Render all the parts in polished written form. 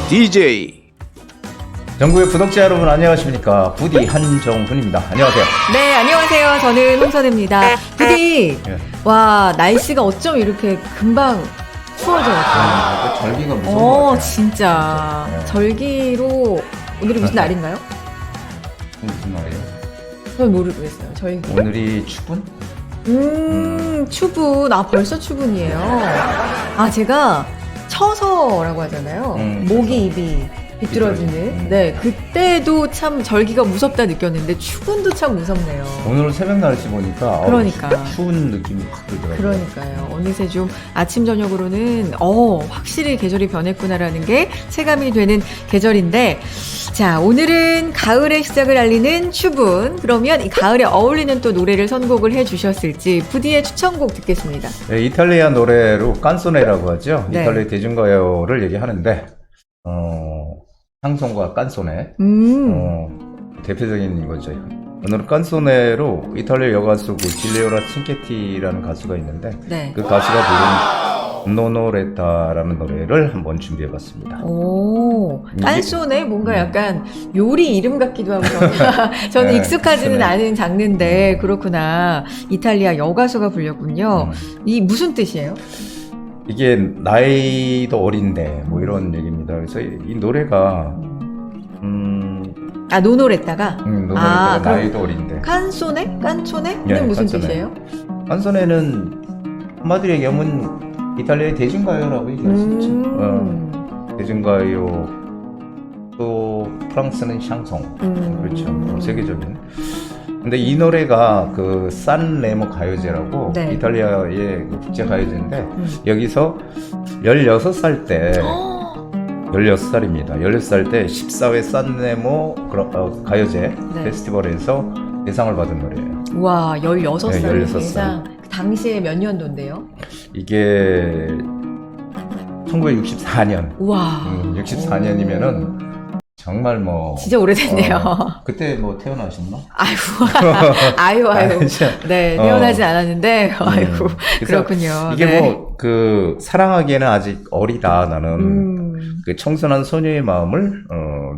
DJ. 전국의 구독자 여러분 안녕하십니까. 부디 한정훈입니다. 안녕하세요. 네, 안녕하세요. 저는 홍선혜입니다. 부디, 예. 와, 날씨가 어쩜 이렇게 금방 추워져요. 절기가 무서운 것 같아요. 진짜. 네. 절기로, 오늘이 무슨 날인가요? 무슨 말이에요? 전 모르겠어요. 절기. 오늘이 추분? 추분. 아, 벌써 추분이에요. 아, 제가 처서라고 하잖아요. 목이 입이 비뚤어지는. 네, 그때도 참 절기가 무섭다 느꼈는데 추분도 참 무섭네요. 오늘 새벽 날씨 보니까 그러니까. 추운 느낌이 확 들더라고요. 그러니까요. 어느새 좀 아침 저녁으로는 확실히 계절이 변했구나라는 게 체감이 되는 계절인데, 자, 오늘은 가을의 시작을 알리는 추분. 그러면 이 가을에 어울리는 또 노래를 선곡을 해주셨을지 부디의 추천곡 듣겠습니다. 네, 이탈리아 노래로 깐소네라고 하죠. 네. 이탈리아 대중가요를 얘기하는데 샹송과 깐소네 대표적인 거죠. 오늘은 깐소네로 이탈리아 여가수 질레오라 칭케티라는 가수가 있는데 네. 그 가수가 부른 노노레타라는 노래를 한번 준비해봤습니다. 오, 깐소네 뭔가 약간 요리 이름 같기도 하고 저는 네, 익숙하지는 깐소네. 않은 장르인데 그렇구나. 이탈리아 여가수가 불렸군요. 이 무슨 뜻이에요? 이게 나이도 어린데 뭐 이런 얘기입니다. 그래서 이 노래가 노노레타가? 노노레타가 그럼 나이도 어린데 깐소네? 깐초네는 네, 무슨 깐소네. 뜻이에요? 깐소네는 한마디로 얘기하면 이탈리아의 대중가요라고 얘기할 수 있죠. 대중가요, 또 프랑스는 샹송, 그렇죠. 세계적인. 근데 이 노래가 그 산레모 가요제라고 네. 이탈리아의 국제 가요제인데 여기서 16살 때 16살입니다. 16살 때 14회 산레모 가요제 네. 페스티벌에서 대상을 받은 노래예요. 와, 16살 네, 16살. 대상. 당시에 몇 년도인데요? 이게 1964년. 와. 64년이면은 정말 뭐 진짜 오래됐네요. 그때 뭐 태어나셨나? 아유. 아니죠. 네, 태어나지 않았는데, 아이고. 그래서 그렇군요. 이게 네. 뭐 그 사랑하기에는 아직 어리다 나는 그 청순한 소녀의 마음을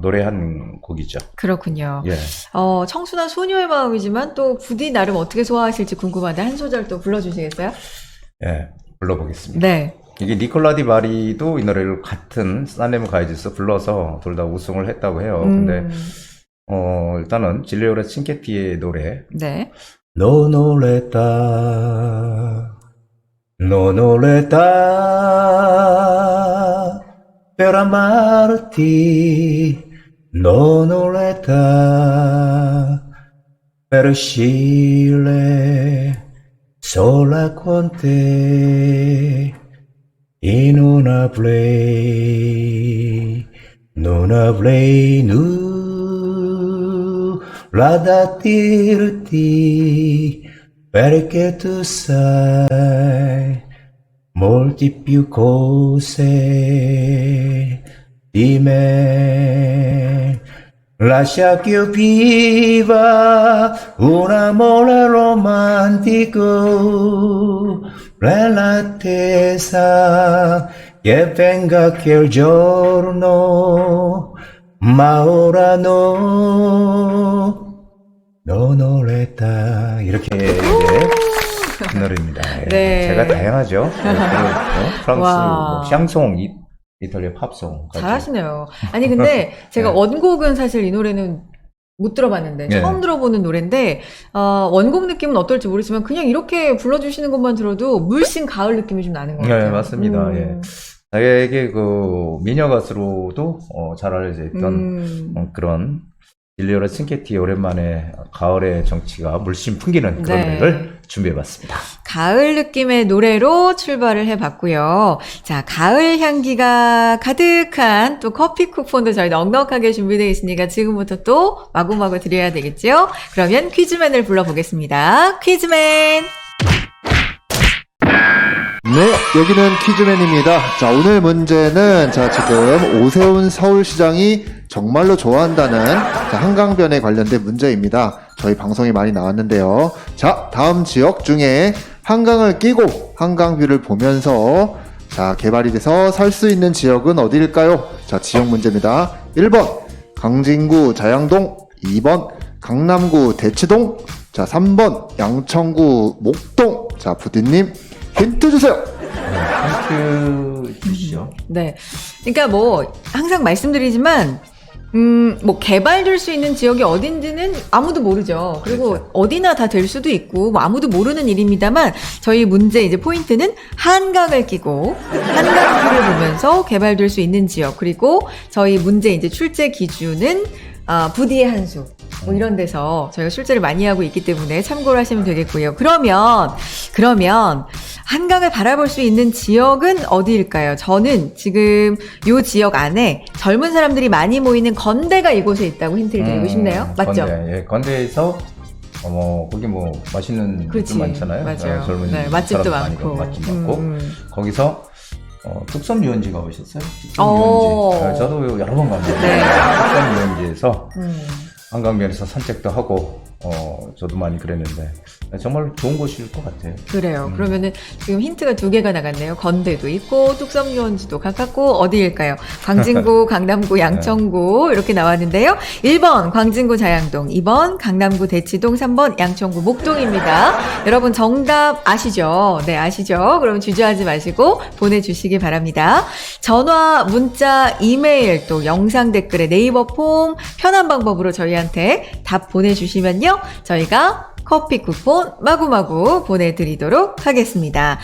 노래한 곡이죠. 그렇군요. 예. 청순한 소녀의 마음이지만 또 부디 나름 어떻게 소화하실지 궁금한데 한 소절 또 불러주시겠어요? 예. 불러보겠습니다. 네. 이게 니콜라 디 바리도 이 노래를 같은 산레모 가요제에서 불러서 둘 다 우승을 했다고 해요. 근데 일단은 질레오라 칭케티의 노래 네. Non ho l'età per amarti, non ho l'età per uscire sola con te e non avrei nulla da dirti. Perché tu sai molti più cose di me. Lascia che io viva un amore romantico nell'attesa che venga quel giorno, ma ora no. 노노레타 이렇게 그 노래입니다. 네. 제가 다양하죠. 프랑스, 와. 뭐 샹송, 이탈리아 팝송. 잘하시네요. 아니 근데 제가 네. 원곡은 사실 이 노래는 못 들어봤는데 네. 처음 들어보는 노래인데 원곡 느낌은 어떨지 모르지만 그냥 이렇게 불러주시는 것만 들어도 물씬 가을 느낌이 좀 나는 것 같아요. 네, 맞습니다. 예. 자기에게 그 미녀 가수로도 잘 알려져 있던 그런 질레오라 칭케티 오랜만에 가을의 정치가 물씬 풍기는 그런 네. 노래를 준비해봤습니다. 가을 느낌의 노래로 출발을 해봤고요. 자, 가을 향기가 가득한 또 커피 쿠폰도 저희 넉넉하게 준비되어 있으니까 지금부터 또 마구마구 드려야 되겠죠? 그러면 퀴즈맨을 불러보겠습니다. 퀴즈맨! 네, 여기는 퀴즈맨입니다. 자, 오늘 문제는 지금 오세훈 서울시장이 정말로 좋아한다는 한강변에 관련된 문제입니다. 저희 방송에 많이 나왔는데요. 자, 다음 지역 중에 한강을 끼고 한강뷰를 보면서 자, 개발이 돼서 살 수 있는 지역은 어디일까요? 자, 지역 문제입니다. 1번 광진구 자양동, 2번 강남구 대치동, 자 3번 양천구 목동. 자, 부디님 힌트 주세요. 힌트 주시죠. 네. 그러니까 뭐 항상 말씀드리지만 뭐 개발될 수 있는 지역이 어딘지는 아무도 모르죠. 그리고 그렇죠. 어디나 다 될 수도 있고 뭐 아무도 모르는 일입니다만 저희 문제 이제 포인트는 한강을 끼고 한강뷰를 보면서 개발될 수 있는 지역, 그리고 저희 문제 이제 출제 기준은 부디의 한수 뭐 이런 데서 저희가 출제를 많이 하고 있기 때문에 참고를 하시면 되겠고요. 그러면 한강을 바라볼 수 있는 지역은 어디일까요? 저는 지금 요 지역 안에 젊은 사람들이 많이 모이는 건대가 이곳에 있다고 힌트를 드리고 싶네요. 맞죠? 건대. 예, 건대에서 거기 뭐 맛있는 그렇지. 집들 많잖아요. 맞아요. 젊은 네, 맛집도 사람들 많고. 맛집 많고. 거기서 뚝섬 유원지 가보셨어요? 뚝섬 오. 유원지. 저도 여러 번 갑니다. 네. 뚝섬 유원지에서 한강변에서 산책도 하고 저도 많이 그랬는데 정말 좋은 곳일 것 같아요. 그래요. 그러면은 지금 힌트가 2개가 나갔네요. 건대도 있고 뚝섬 유원지도 가깝고 어디일까요? 광진구, 강남구, 양천구 이렇게 나왔는데요. 1번 광진구 자양동, 2번 강남구 대치동, 3번 양천구 목동입니다. 여러분 정답 아시죠? 네, 아시죠? 그럼 주저하지 마시고 보내주시기 바랍니다. 전화, 문자, 이메일, 또 영상 댓글에 네이버 폼 편한 방법으로 저희한테 답 보내주시면요. 저희가 커피 쿠폰 마구마구 보내드리도록 하겠습니다.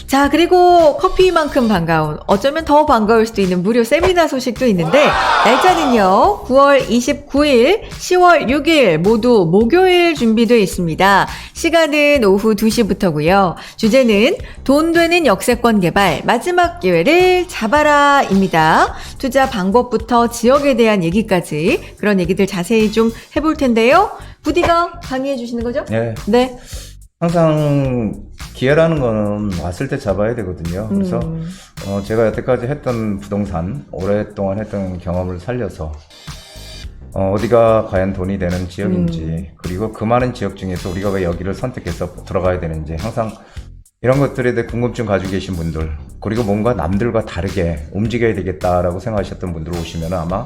자, 그리고 커피만큼 반가운, 어쩌면 더 반가울 수도 있는 무료 세미나 소식도 있는데, 날짜는요 9월 29일, 10월 6일 모두 목요일 준비되어 있습니다. 시간은 오후 2시부터고요. 주제는 돈 되는 역세권 개발 마지막 기회를 잡아라 입니다. 투자 방법부터 지역에 대한 얘기까지, 그런 얘기들 자세히 좀 해볼 텐데요. 부디가 강의해 주시는 거죠? 네. 네. 항상 기회라는 거는 왔을 때 잡아야 되거든요. 그래서 제가 여태까지 했던 부동산, 오랫동안 했던 경험을 살려서 어디가 과연 돈이 되는 지역인지, 그리고 그 많은 지역 중에서 우리가 왜 여기를 선택해서 들어가야 되는지, 항상 이런 것들에 대해 궁금증 가지고 계신 분들, 그리고 뭔가 남들과 다르게 움직여야 되겠다라고 생각하셨던 분들 오시면 아마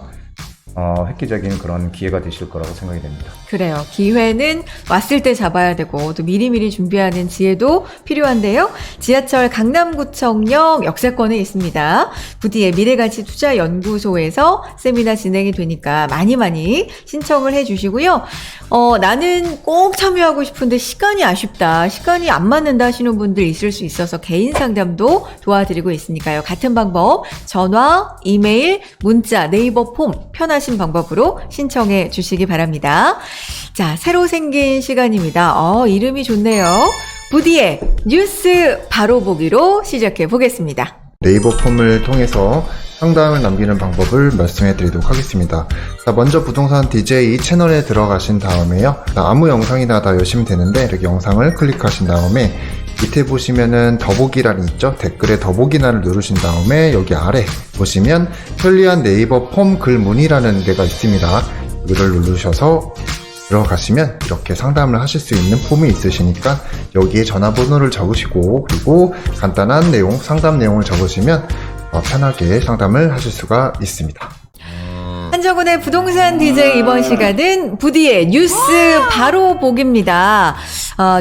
획기적인 그런 기회가 되실 거라고 생각이 됩니다. 그래요. 기회는 왔을 때 잡아야 되고 또 미리미리 준비하는 지혜도 필요한데요. 지하철 강남구청역 역세권에 있습니다. 부디의 미래가치투자연구소에서 세미나 진행이 되니까 많이 신청을 해주시고요. 나는 꼭 참여하고 싶은데 시간이 아쉽다, 시간이 안 맞는다 하시는 분들 있을 수 있어서 개인 상담도 도와드리고 있으니까요. 같은 방법, 전화, 이메일, 문자, 네이버 폼 편하신 방법으로 신청해 주시기 바랍니다. 자, 새로 생긴 시간입니다. 이름이 좋네요. 부디의 뉴스 바로 보기로 시작해 보겠습니다. 네이버 폼을 통해서 상담을 남기는 방법을 말씀해 드리도록 하겠습니다. 자, 먼저 부동산 DJ 채널에 들어가신 다음에요. 아무 영상이나 다 여시면 되는데 이렇게 영상을 클릭하신 다음에 밑에 보시면은 더보기란이 있죠? 댓글에 더보기란을 누르신 다음에 여기 아래 보시면 편리한 네이버 폼 글문이라는 데가 있습니다. 이거를 누르셔서 들어가시면 이렇게 상담을 하실 수 있는 폼이 있으시니까 여기에 전화번호를 적으시고, 그리고 간단한 내용, 상담 내용을 적으시면 편하게 상담을 하실 수가 있습니다. 한정훈의 부동산 DJ 이번 시간은 부디의 뉴스 바로 보기입니다.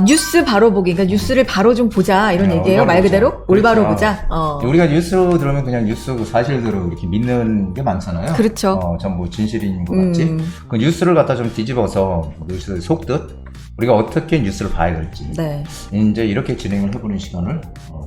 뉴스 바로 보기, 그러니까 뉴스를 바로 좀 보자 이런 얘기예요. 말 그대로 올바로 보자. 우리가 뉴스 들으면 그냥 뉴스 사실대로 이렇게 믿는 게 많잖아요. 그렇죠. 전부 진실인 것 같지. 그 뉴스를 갖다 좀 뒤집어서 뉴스 속뜻, 우리가 어떻게 뉴스를 봐야 될지, 네. 이제 이렇게 진행을 해보는 시간을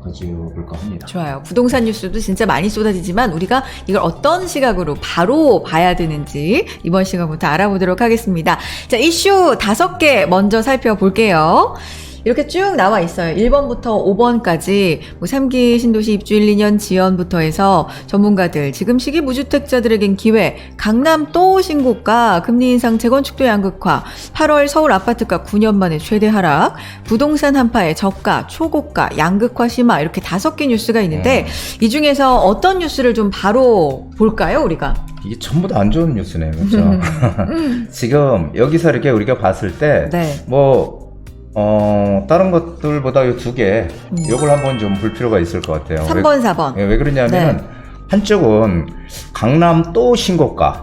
가져볼까 합니다. 좋아요. 부동산 뉴스도 진짜 많이 쏟아지지만 우리가 이걸 어떤 시각으로 바로 봐야 되는지 이번 시간부터 알아보도록 하겠습니다. 자, 이슈 5개 먼저 살펴볼게요. 이렇게 쭉 나와 있어요. 1번부터 5번까지 3기 신도시 입주 1, 2년 지연부터 해서 전문가들, 지금 시기 무주택자들에겐 기회, 강남 또 신고가, 금리 인상, 재건축도 양극화, 8월 서울 아파트가 9년 만에 최대 하락, 부동산 한파에 저가, 초고가, 양극화 심화, 이렇게 5개 뉴스가 있는데 이 중에서 어떤 뉴스를 좀 바로 볼까요, 우리가? 이게 전부 다 안 좋은 뉴스네요. 그렇죠? 지금 여기서 이렇게 우리가 봤을 때 네. 다른 것들보다 이 두 개, 요걸 한번 좀 볼 필요가 있을 것 같아요. 3번, 4번. 왜 그러냐면, 네. 한쪽은 강남 또 신고가.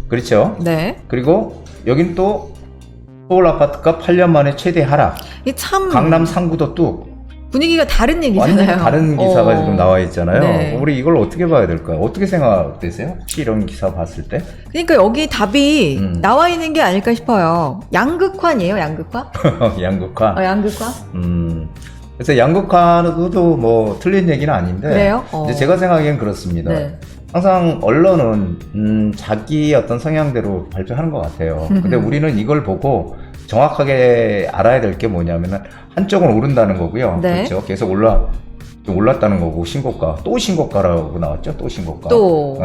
그렇죠? 네. 그리고 여긴 또 서울 아파트가 8년 만에 최대 하락. 이 참 강남 상구도 뚝. 분위기가 다른 얘기잖아요. 완전 다른 기사가 지금 나와 있잖아요. 네. 우리 이걸 어떻게 봐야 될까요? 어떻게 생각되세요? 혹시 이런 기사 봤을 때? 그러니까 여기 답이 나와 있는 게 아닐까 싶어요. 양극화니에요, 양극화? 양극화. 양극화? 그래서 양극화도 뭐 틀린 얘기는 아닌데. 그래요? 이제 제가 생각하기엔 그렇습니다. 네. 항상 언론은 자기 어떤 성향대로 발표하는 것 같아요. 근데 우리는 이걸 보고 정확하게 알아야 될 게 뭐냐면은 한쪽은 오른다는 거고요. 네. 그렇죠. 계속 올랐다는 거고 신고가 또 신고가라고 나왔죠. 또 신고가. 또.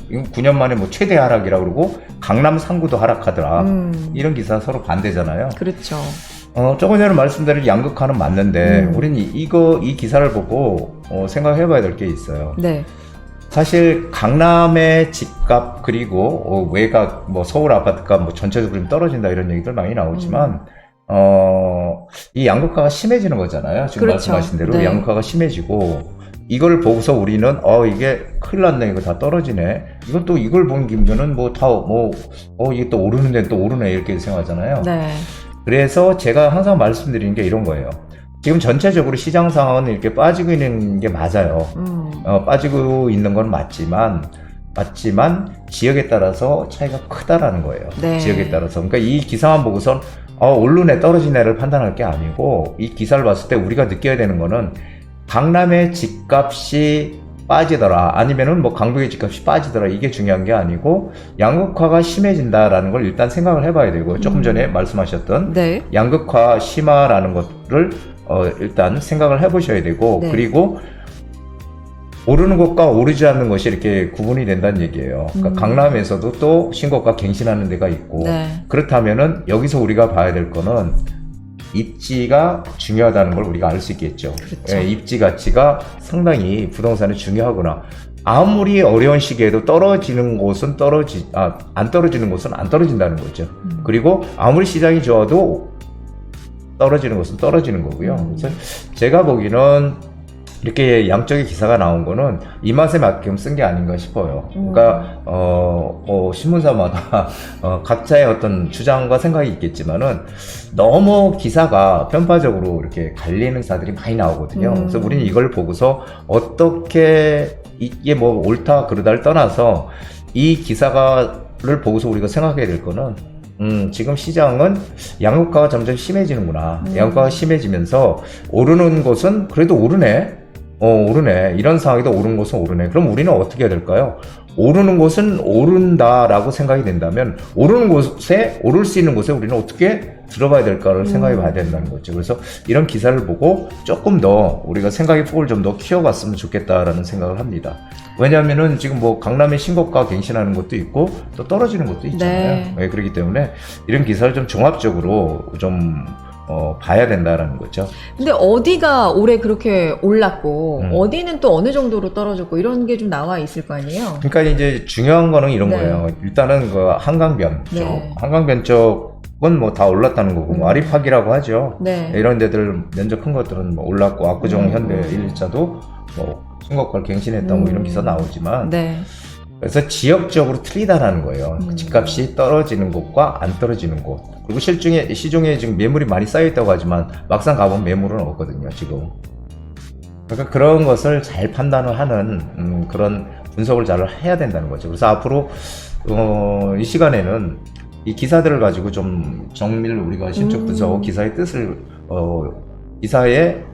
이건 9년 만에 뭐 최대 하락이라고 그러고 강남 상구도 하락하더라. 이런 기사 서로 반대잖아요. 그렇죠. 조금 전에 말씀드린 양극화는 맞는데 우리는 이 기사를 보고 생각해봐야 될 게 있어요. 네. 사실 강남의 집값 그리고 외곽 뭐 서울 아파트값 뭐 전체적으로 좀 떨어진다 이런 얘기들 많이 나오지만 이 양극화가 심해지는 거잖아요. 지금 그렇죠. 말씀하신 대로 네. 양극화가 심해지고 이걸 보고서 우리는 이게 큰일 났네, 이거 다 떨어지네. 이건 또 이걸 본 김에는 이게 또 오르는 데는 또 오르네 이렇게 생각하잖아요. 네. 그래서 제가 항상 말씀드리는 게 이런 거예요. 지금 전체적으로 시장 상황은 이렇게 빠지고 있는 게 맞아요. 빠지고 있는 건 맞지만 지역에 따라서 차이가 크다라는 거예요. 네. 지역에 따라서. 그러니까 이 기사만 보고선 오르네 떨어지네를 판단할 게 아니고 이 기사를 봤을 때 우리가 느껴야 되는 거는 강남의 집값이 빠지더라 아니면은 뭐 강북의 집값이 빠지더라 이게 중요한 게 아니고 양극화가 심해진다라는 걸 일단 생각을 해봐야 되고 조금 전에 말씀하셨던 네. 양극화 심화라는 것을 일단 생각을 해보셔야 되고 네. 그리고 오르는 것과 오르지 않는 것이 이렇게 구분이 된다는 얘기예요. 그러니까 강남에서도 또 신고가 갱신하는 데가 있고 네. 그렇다면은 여기서 우리가 봐야 될 거는 입지가 중요하다는 걸 우리가 알 수 있겠죠. 그렇죠. 예, 입지 가치가 상당히 부동산에 중요하구나. 아무리 어려운 시기에도 안 떨어지는 곳은 안 떨어진다는 거죠. 그리고 아무리 시장이 좋아도 떨어지는 곳은 떨어지는 거고요. 그래서 제가 보기에는 이렇게 양쪽의 기사가 나온 거는 이 맛에 맞게끔 쓴 게 아닌가 싶어요. 그러니까 신문사마다 각자의 어떤 주장과 생각이 있겠지만은 너무 기사가 편파적으로 이렇게 갈리는 기사들이 많이 나오거든요. 그래서 우리는 이걸 보고서 어떻게 이게 뭐 옳다 그르다를 떠나서 이 기사를 보고서 우리가 생각해야 될 거는 지금 시장은 양극화가 점점 심해지는구나. 양극화가 심해지면서 오르는 곳은 그래도 오르네. 오르네. 이런 상황에도 오르는 곳은 오르네. 그럼 우리는 어떻게 해야 될까요? 오르는 곳은 오른다라고 생각이 된다면 오르는 곳에 오를 수 있는 곳에 우리는 어떻게 들어가야 될까를 생각해 봐야 된다는 거죠. 그래서 이런 기사를 보고 조금 더 우리가 생각의 폭을 좀 더 키워갔으면 좋겠다라는 생각을 합니다. 왜냐하면은 지금 뭐 강남의 신고가 갱신하는 것도 있고 또 떨어지는 것도 있잖아요. 네. 그렇기 때문에 이런 기사를 좀 종합적으로 좀 봐야 된다라는 거죠. 근데 어디가 올해 그렇게 올랐고 어디는 또 어느 정도로 떨어졌고 이런 게 좀 나와 있을 거 아니에요? 그러니까 이제 중요한 거는 이런 네. 거예요. 일단은 그 한강변 쪽, 네. 한강변 쪽은 뭐 다 올랐다는 거고, 뭐 아리팍이라고 하죠. 네. 이런 데들 면적 큰 것들은 뭐 올랐고, 압구정 현대 1, 2차도 뭐 신고가를 갱신했다 뭐 이런 기사 나오지만, 네. 그래서 지역적으로 틀리다라는 거예요. 집값이 떨어지는 곳과 안 떨어지는 곳. 그리고 시중에 지금 매물이 많이 쌓여 있다고 하지만 막상 가보면 매물은 없거든요, 지금. 그러니까 그런 것을 잘 판단을 하는 그런 분석을 잘 해야 된다는 거죠. 그래서 앞으로 이 시간에는 이 기사들을 가지고 좀 정밀 우리가 심층 분석, 기사의 뜻을 기사의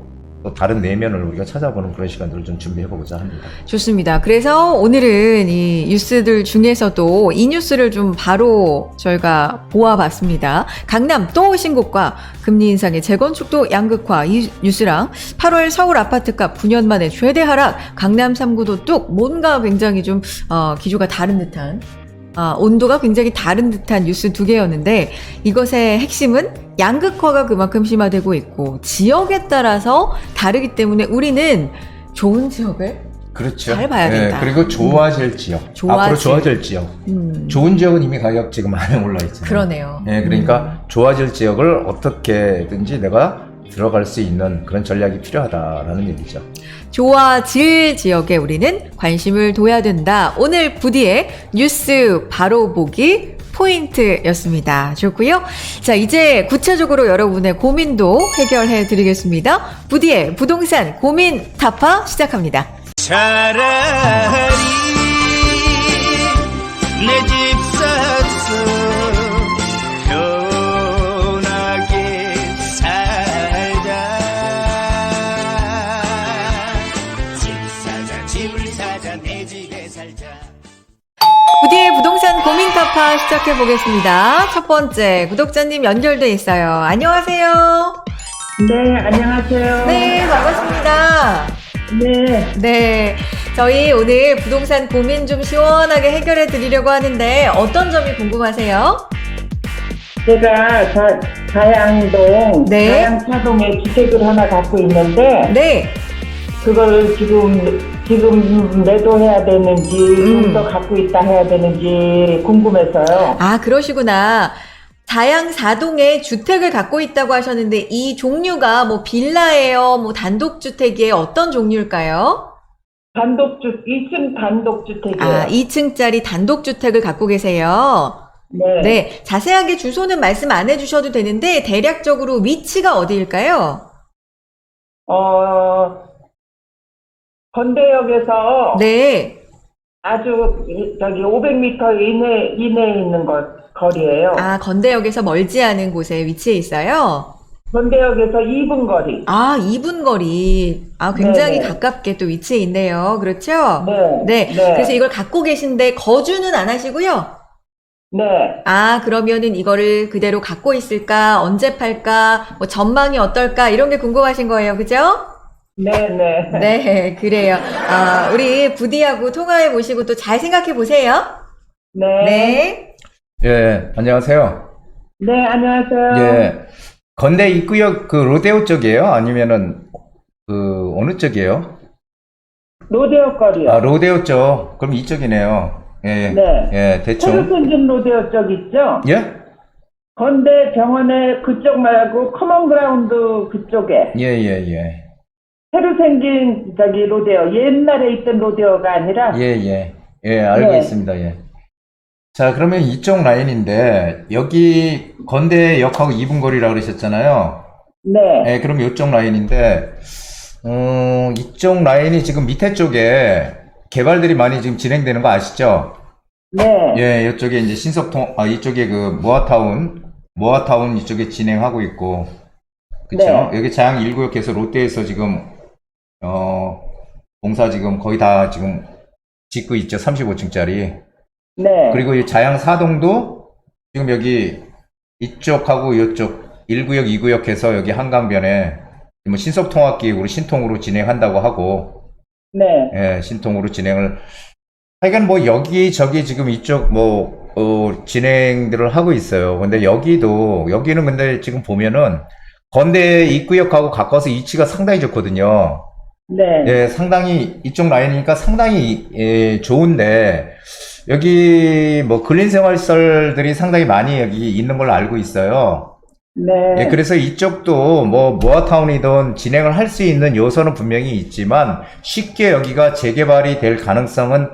또 다른 내면을 우리가 찾아보는 그런 시간들을 좀 준비해보고자 합니다. 좋습니다. 그래서 오늘은 이 뉴스들 중에서도 이 뉴스를 좀 바로 저희가 보아봤습니다. 강남 또 신고가, 금리 인상의 재건축도 양극화 이 뉴스랑 8월 서울 아파트값 9년 만에 최대 하락, 강남 3구도 뚝 뭔가 굉장히 좀 기조가 다른 듯한 온도가 굉장히 다른 듯한 뉴스 두 개였는데 이것의 핵심은 양극화가 그만큼 심화되고 있고 지역에 따라서 다르기 때문에 우리는 좋은 지역을 그렇죠. 잘 봐야 된다. 그리고 좋아질 지역. 앞으로 좋아질 지역. 좋은 지역은 이미 가격 지금 많이 올라 있잖아요. 그러네요. 그러니까 좋아질 지역을 어떻게든지 내가 들어갈 수 있는 그런 전략이 필요하다라는 얘기죠. 좋아질 지역에 우리는 관심을 둬야 된다. 오늘 부디의 뉴스 바로 보기 포인트였습니다. 좋고요. 자, 이제 구체적으로 여러분의 고민도 해결해 드리겠습니다. 부디의 부동산 고민 타파 시작합니다. 차라리 내 집 사서 편하게 살자. 집을 사자 내 집에 살자. 부디의 부동산 고민 타파 시작해 보겠습니다. 첫 번째 구독자님 연결돼 있어요. 안녕하세요. 네, 안녕하세요. 네, 반갑습니다. 네, 네, 저희 오늘 부동산 고민 좀 시원하게 해결해 드리려고 하는데 어떤 점이 궁금하세요? 제가 가양동, 네. 가양차동에 주택을 하나 갖고 있는데, 네, 그걸 지금 매도해야 되는지, 좀 더 갖고 있다 해야 되는지 궁금해서요. 아, 그러시구나. 다양 4동에 주택을 갖고 있다고 하셨는데 이 종류가 뭐 빌라예요? 뭐 단독주택이에요? 어떤 종류일까요? 2층 단독주택이에요. 아, 2층짜리 단독주택을 갖고 계세요. 네. 네, 자세하게 주소는 말씀 안 해주셔도 되는데 대략적으로 위치가 어디일까요? 건대역에서 네. 아주 500m 이내에 있는 거리예요. 아, 건대역에서 멀지 않은 곳에 위치해 있어요? 건대역에서 2분 거리. 아, 2분 거리. 아, 굉장히 네네. 가깝게 또 위치해 있네요. 그렇죠? 네. 네. 네. 그래서 이걸 갖고 계신데 거주는 안 하시고요? 네. 아, 그러면은 이거를 그대로 갖고 있을까? 언제 팔까? 뭐 전망이 어떨까? 이런 게 궁금하신 거예요. 그죠? 네. 네, 그래요. 아, 우리 부디하고 통화해 보시고 또 잘 생각해 보세요. 네. 네. 예, 안녕하세요. 네, 안녕하세요. 예, 건대 입구역 그 로데오 쪽이에요? 아니면은 그 어느 쪽이에요? 로데오 거리요. 아, 로데오 쪽. 그럼 이쪽이네요. 예, 네. 예, 대충. 새로생긴 로데오 쪽 있죠? 예? 건대 병원의 그쪽 말고 커먼그라운드 그쪽에 예. 새로 생긴 로데오, 옛날에 있던 로데오가 아니라 예, 알고 네. 있습니다. 예. 자, 그러면 이쪽 라인인데, 여기 건대역하고 2분 거리라고 그러셨잖아요. 네. 예, 그럼 이쪽 라인인데, 이쪽 라인이 지금 밑에 쪽에 개발들이 많이 지금 진행되는 거 아시죠? 네. 예, 이쪽에 이제 이쪽에 그 모아타운 이쪽에 진행하고 있고, 그쵸? 네. 여기 자양 1구역에서 롯데에서 지금, 공사 지금 거의 다 지금 짓고 있죠. 35층짜리. 네. 그리고 이 자양 4동도 지금 여기 이쪽하고 이쪽 1구역, 2구역에서 여기 한강변에 뭐 신속통합기획으로 신통으로 진행한다고 하고, 네. 예, 신통으로 진행을, 하여간 뭐 여기저기 지금 이쪽 진행들을 하고 있어요. 근데 여기는 근데 지금 보면은 건대 입구역하고 가까워서 위치가 상당히 좋거든요. 네. 예, 상당히 이쪽 라인이니까 상당히 좋은데, 여기 뭐 근린생활시설들이 상당히 많이 여기 있는 걸로 알고 있어요. 네. 예, 그래서 이쪽도 뭐 모아타운이든 진행을 할 수 있는 요소는 분명히 있지만 쉽게 여기가 재개발이 될 가능성은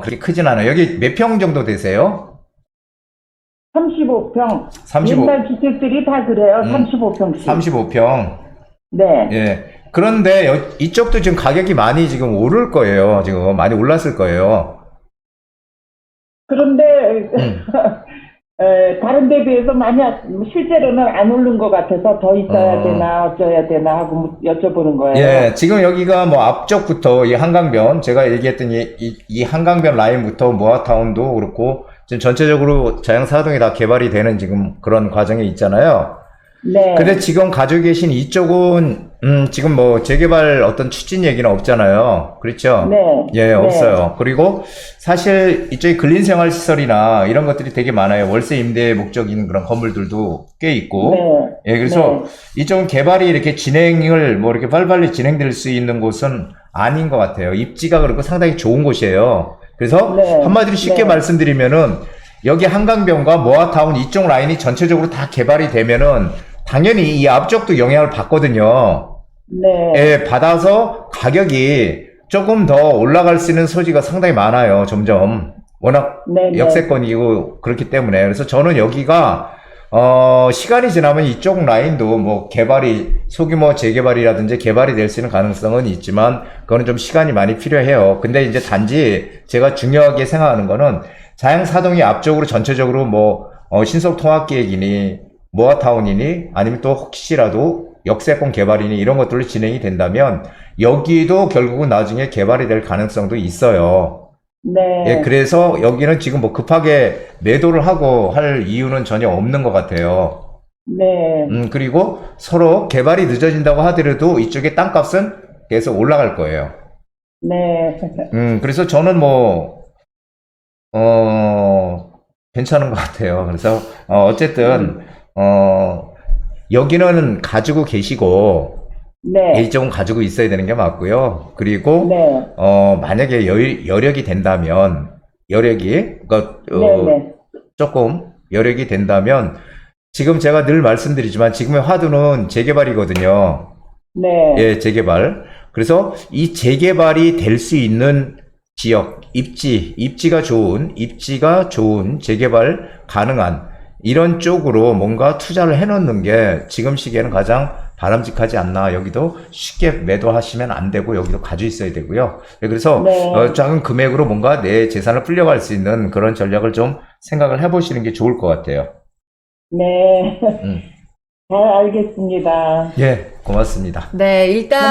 그렇게 크진 않아요. 여기 몇 평 정도 되세요? 35평. 35. 옛날 주택들이 다 그래요. 35평씩. 35평. 네. 예. 그런데 이쪽도 지금 가격이 많이 지금 오를 거예요. 지금 많이 올랐을 거예요. 그런데 다른 데 비해서 실제로는 안 오른 것 같아서 더 있어야 되나 어쩌야 되나 하고 여쭤보는 거예요. 예, 지금 여기가 뭐 앞쪽부터 이 한강변, 제가 얘기했던 이 한강변 라인부터 모아타운도 그렇고, 지금 전체적으로 자양 4동이 다 개발이 되는 지금 그런 과정에 있잖아요. 네. 근데 지금 가지고 계신 이쪽은, 지금 뭐 재개발 어떤 추진 얘기는 없잖아요. 그렇죠? 네. 예, 네. 없어요. 그리고 사실 이쪽에 근린생활시설이나 이런 것들이 되게 많아요. 월세 임대 목적인 그런 건물들도 꽤 있고. 네. 예, 그래서 이쪽은 개발이 이렇게 진행을 뭐 이렇게 빨리빨리 진행될 수 있는 곳은 아닌 것 같아요. 입지가 그렇고 상당히 좋은 곳이에요. 그래서 네. 한마디로 쉽게 네. 말씀드리면은 여기 한강변과 모아타운 이쪽 라인이 전체적으로 다 개발이 되면은 당연히 이 앞쪽도 영향을 받거든요. 네. 예, 받아서 가격이 조금 더 올라갈 수 있는 소지가 상당히 많아요. 점점. 워낙 네. 역세권이고 그렇기 때문에. 그래서 저는 여기가 시간이 지나면 이쪽 라인도 뭐 개발이 소규모 재개발이라든지 개발이 될 수 있는 가능성은 있지만 그거는 좀 시간이 많이 필요해요. 근데 이제 단지 제가 중요하게 생각하는 거는 자양사동이 앞쪽으로 전체적으로 뭐 신속통합계획이니 모아타운이니 아니면 또 혹시라도 역세권 개발이니 이런 것들로 진행이 된다면 여기도 결국은 나중에 개발이 될 가능성도 있어요. 네. 예, 그래서 여기는 지금 뭐 급하게 매도를 하고 할 이유는 전혀 없는 것 같아요. 네. 그리고 서로 개발이 늦어진다고 하더라도 이쪽에 땅값은 계속 올라갈 거예요. 네. 그래서 저는 뭐, 괜찮은 것 같아요. 그래서, 어쨌든, 여기는 가지고 계시고, 네. A쪽은 가지고 있어야 되는 게 맞고요. 그리고, 네. 만약에 여력이 된다면, 그러니까, 네. 조금 여력이 된다면, 지금 제가 늘 말씀드리지만, 지금의 화두는 재개발이거든요. 네. 예, 재개발. 그래서 이 재개발이 될 수 있는 지역, 입지가 좋은 재개발 가능한 이런 쪽으로 뭔가 투자를 해놓는 게 지금 시기에는 가장 바람직하지 않나. 여기도 쉽게 매도하시면 안 되고 여기도 가지고 있어야 되고요. 그래서 네. 작은 금액으로 뭔가 내 재산을 불려갈 수 있는 그런 전략을 좀 생각을 해보시는 게 좋을 것 같아요. 네. 음. 잘 알겠습니다. 예, 고맙습니다. 네, 일단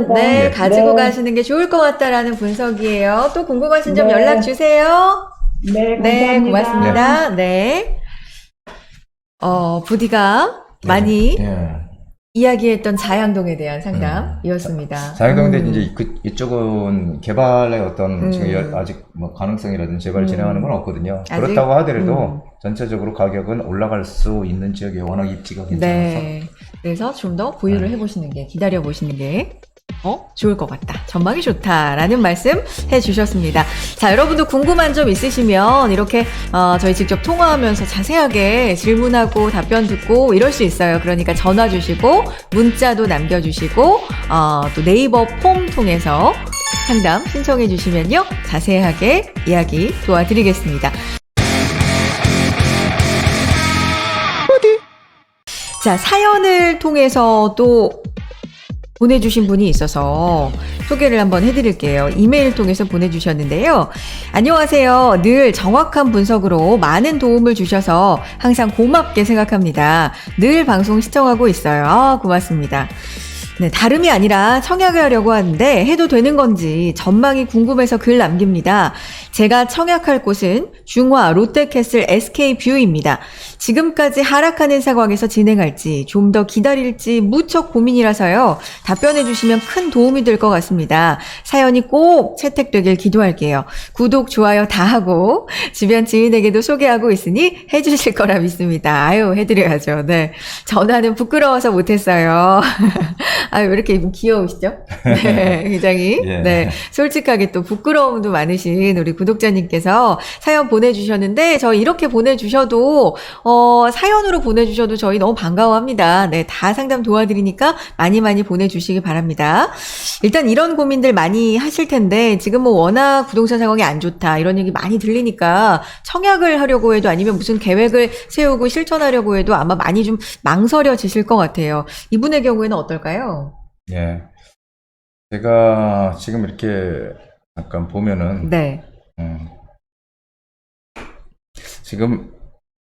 감사합니다. 네, 예. 가지고 네. 가시는 게 좋을 것 같다라는 분석이에요. 또 궁금하신 점 네. 연락 주세요. 네. 네, 감사합니다. 고맙습니다. 네. 부디가 많이 예. 이야기했던 자양동에 대한 상담이었습니다. 자유경제 이제 이쪽은 개발의 어떤 지금 음. 아직 뭐 가능성이라든지 재발 진행하는 건 없거든요. 아직? 그렇다고 하더라도 전체적으로 가격은 올라갈 수 있는 지역이 워낙 입지가 괜찮아서 네. 그래서 좀 더 보유를 해보시는 게, 기다려보시는 게, 좋을 것 같다. 전망이 좋다라는 말씀 해주셨습니다. 자, 여러분도 궁금한 점 있으시면 이렇게 저희 직접 통화하면서 자세하게 질문하고 답변 듣고 이럴 수 있어요. 그러니까 전화 주시고 문자도 남겨주시고 또 네이버 폼 통해서 상담 신청해 주시면요. 자세하게 이야기 도와드리겠습니다. 자, 사연을 통해서 또 보내주신 분이 있어서 소개를 한번 해드릴게요. 이메일 통해서 보내주셨는데요. 안녕하세요. 늘 정확한 분석으로 많은 도움을 주셔서 항상 고맙게 생각합니다. 늘 방송 시청하고 있어요. 고맙습니다. 네, 다름이 아니라 청약을 하려고 하는데 해도 되는 건지 전망이 궁금해서 글 남깁니다. 제가 청약할 곳은 중화 롯데캐슬 SK뷰입니다. 지금까지 하락하는 상황에서 진행할지 좀 더 기다릴지 무척 고민이라서요. 답변해 주시면 큰 도움이 될 것 같습니다. 사연이 꼭 채택되길 기도할게요. 구독, 좋아요 다 하고 주변 지인에게도 소개하고 있으니 해주실 거라 믿습니다. 아유, 해드려야죠. 네, 전화는 부끄러워서 못했어요. 아유, 왜 이렇게 귀여우시죠? 네, 굉장히 예. 네, 솔직하게 또 부끄러움도 많으신 우리 구독자님께서 사연 보내주셨는데 저 이렇게 보내주셔도 사연으로 보내주셔도 저희 너무 반가워합니다. 네, 다 상담 도와드리니까 많이 보내주시기 바랍니다. 일단 이런 고민들 많이 하실 텐데 지금 뭐 워낙 부동산 상황이 안 좋다 이런 얘기 많이 들리니까 청약을 하려고 해도 아니면 무슨 계획을 세우고 실천하려고 해도 아마 많이 좀 망설여지실 것 같아요. 이분의 경우에는 어떨까요? 예. 제가 지금 이렇게 잠깐 보면은 네. 지금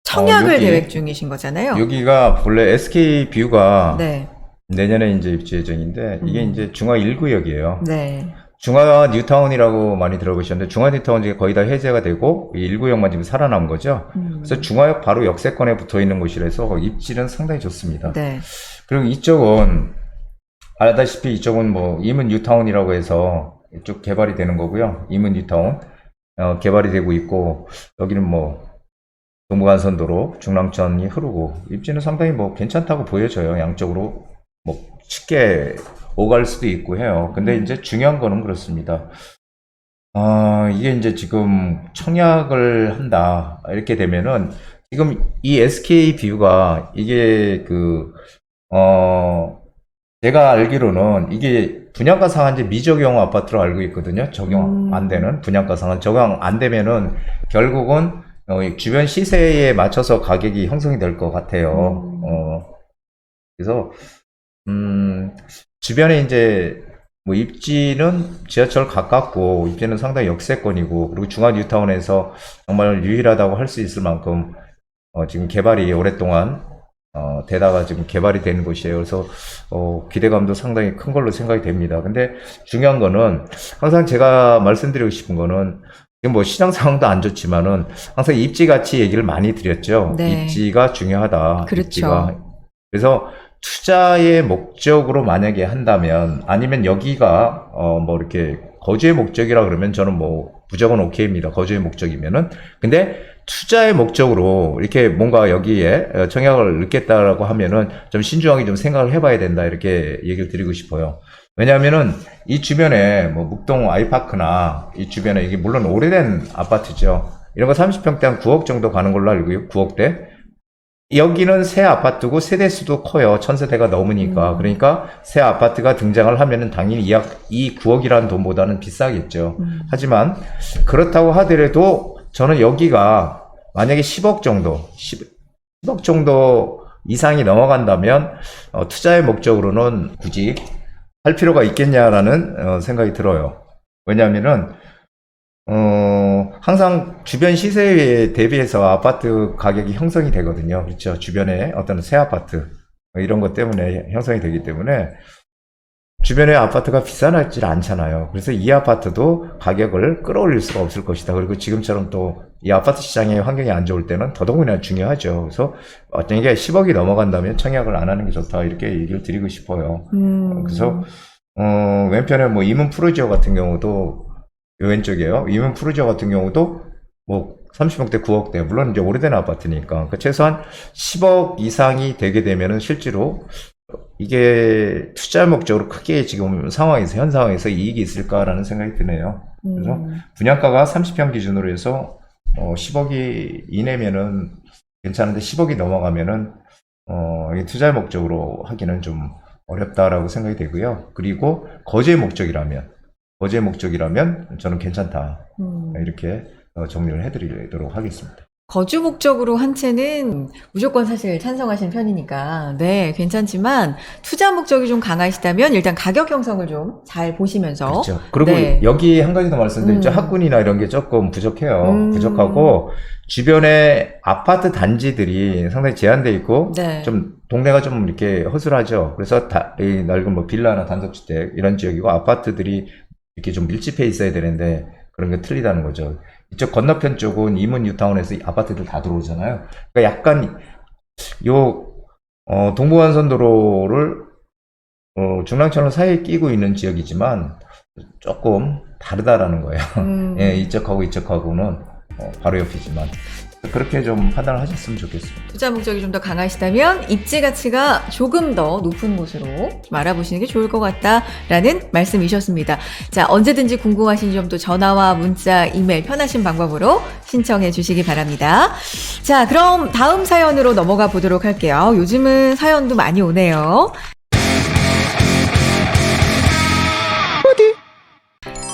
청약을 여기, 계획 중이신 거잖아요. 여기가 본래 SK뷰가 네. 내년에 이제 입주 예정인데 이게 이제 중화 1구역이에요. 네. 중화 뉴타운이라고 많이 들어보셨는데 중화 뉴타운이 거의 다 해제가 되고 이 1구역만 지금 살아남은 거죠. 그래서 중화역 바로 역세권에 붙어 있는 곳이라서 입지는 상당히 좋습니다. 네. 그리고 이쪽은 알다시피 이쪽은 뭐 이문 뉴타운이라고 해서 이쪽 개발이 되는 거고요. 이문 뉴타운 개발이 되고 있고 여기는 뭐 동부간선도로 중랑천이 흐르고 입지는 상당히 뭐 괜찮다고 보여져요. 양쪽으로 뭐 쉽게 오갈 수도 있고 해요. 근데 이제 중요한 거는 그렇습니다. 이게 이제 지금 청약을 한다 이렇게 되면은 지금 이 SK 뷰가 이게 제가 알기로는 이게 분양가 상한제 미적용 아파트로 알고 있거든요. 적용 안 되는 분양가 상한 적용 안 되면은 결국은 주변 시세에 맞춰서 가격이 형성이 될 것 같아요. 그래서 주변에 이제 뭐 입지는 지하철 가깝고 입지는 상당히 역세권이고 그리고 중앙 뉴타운에서 정말 유일하다고 할 수 있을 만큼 지금 개발이 오랫동안 되다가 지금 개발이 된 곳이에요. 그래서 기대감도 상당히 큰 걸로 생각이 됩니다. 근데 중요한 거는 항상 제가 말씀드리고 싶은 거는 지금 뭐 시장 상황도 안 좋지만은 항상 입지 가치 얘기를 많이 드렸죠. 네. 입지가 중요하다. 그렇죠. 입지가. 그래서 투자의 목적으로 만약에 한다면 아니면 여기가 뭐 이렇게 거주의 목적이라 그러면 저는 뭐 무조건 오케이입니다. 거주의 목적이면은. 근데 투자의 목적으로 이렇게 뭔가 여기에 청약을 넣겠다라고 하면은 좀 신중하게 좀 생각을 해봐야 된다 이렇게 얘기를 드리고 싶어요. 왜냐하면은 이 주변에 뭐 묵동 아이파크나 이 주변에 이게 물론 오래된 아파트죠. 이런 거 30평대 한 9억 정도 가는 걸로 알고요. 9억대. 여기는 새 아파트고 세대수도 커요. 1000세대가 넘으니까. 그러니까 새 아파트가 등장을 하면은 당연히 이 9억이라는 돈보다는 비싸겠죠. 하지만 그렇다고 하더라도 저는 여기가 만약에 10억 정도 이상이 넘어간다면 투자의 목적으로는 굳이 할 필요가 있겠냐라는 생각이 들어요. 왜냐하면은 항상 주변 시세에 대비해서 아파트 가격이 형성이 되거든요. 그렇죠. 주변에 어떤 새 아파트 이런 것 때문에 형성이 되기 때문에 주변에 아파트가 비싸질 않잖아요. 그래서 이 아파트도 가격을 끌어올릴 수가 없을 것이다. 그리고 지금처럼 또 이 아파트 시장의 환경이 안 좋을 때는 더더군다나 중요하죠. 그래서 어떤 게 10억이 넘어간다면 청약을 안 하는 게 좋다. 이렇게 얘기를 드리고 싶어요. 그래서 왼편에 뭐 이문 프루지오 같은 경우도 요 왼쪽이에요. 이문 프루지오 같은 경우도 뭐 30평대 9억대 물론 이제 오래된 아파트니까 그러니까 최소한 10억 이상이 되게 되면은 실제로 이게 투자 목적으로 크게 지금 상황에서 현 상황에서 이익이 있을까라는 생각이 드네요. 그래서 분양가가 30평 기준으로 해서 10억이 이내면은 괜찮은데 10억이 넘어가면은 이 투자 목적으로 하기는 좀 어렵다라고 생각이 되고요. 그리고 거주의 목적이라면 저는 괜찮다. 이렇게 정리를 해드리도록 하겠습니다. 거주 목적으로 한 채는 무조건 사실 찬성하시는 편이니까, 네, 괜찮지만, 투자 목적이 좀 강하시다면, 일단 가격 형성을 좀 잘 보시면서. 그렇죠. 그리고 네. 여기 한 가지 더 말씀드리죠. 학군이나 이런 게 조금 부족해요. 부족하고, 주변에 아파트 단지들이 상당히 제한되어 있고, 네. 좀, 동네가 좀 이렇게 허술하죠. 그래서 이 넓은 뭐 빌라나 단독주택, 이런 지역이고, 아파트들이 이렇게 좀 밀집해 있어야 되는데, 그런 게 틀리다는 거죠. 이쪽 건너편 쪽은 이문 뉴타운에서 아파트들 다 들어오잖아요. 그러니까 약간 동부간선도로를 중랑천을 사이에 끼고 있는 지역이지만 조금 다르다라는 거예요. 예, 이쪽하고는 바로 옆이지만 그렇게 좀 판단을 하셨으면 좋겠습니다. 투자 목적이 좀 더 강하시다면 입지 가치가 조금 더 높은 곳으로 좀 알아보시는 게 좋을 것 같다라는 말씀이셨습니다. 자, 언제든지 궁금하신 점도 전화와 문자, 이메일 편하신 방법으로 신청해 주시기 바랍니다. 자, 그럼 다음 사연으로 넘어가 보도록 할게요. 요즘은 사연도 많이 오네요.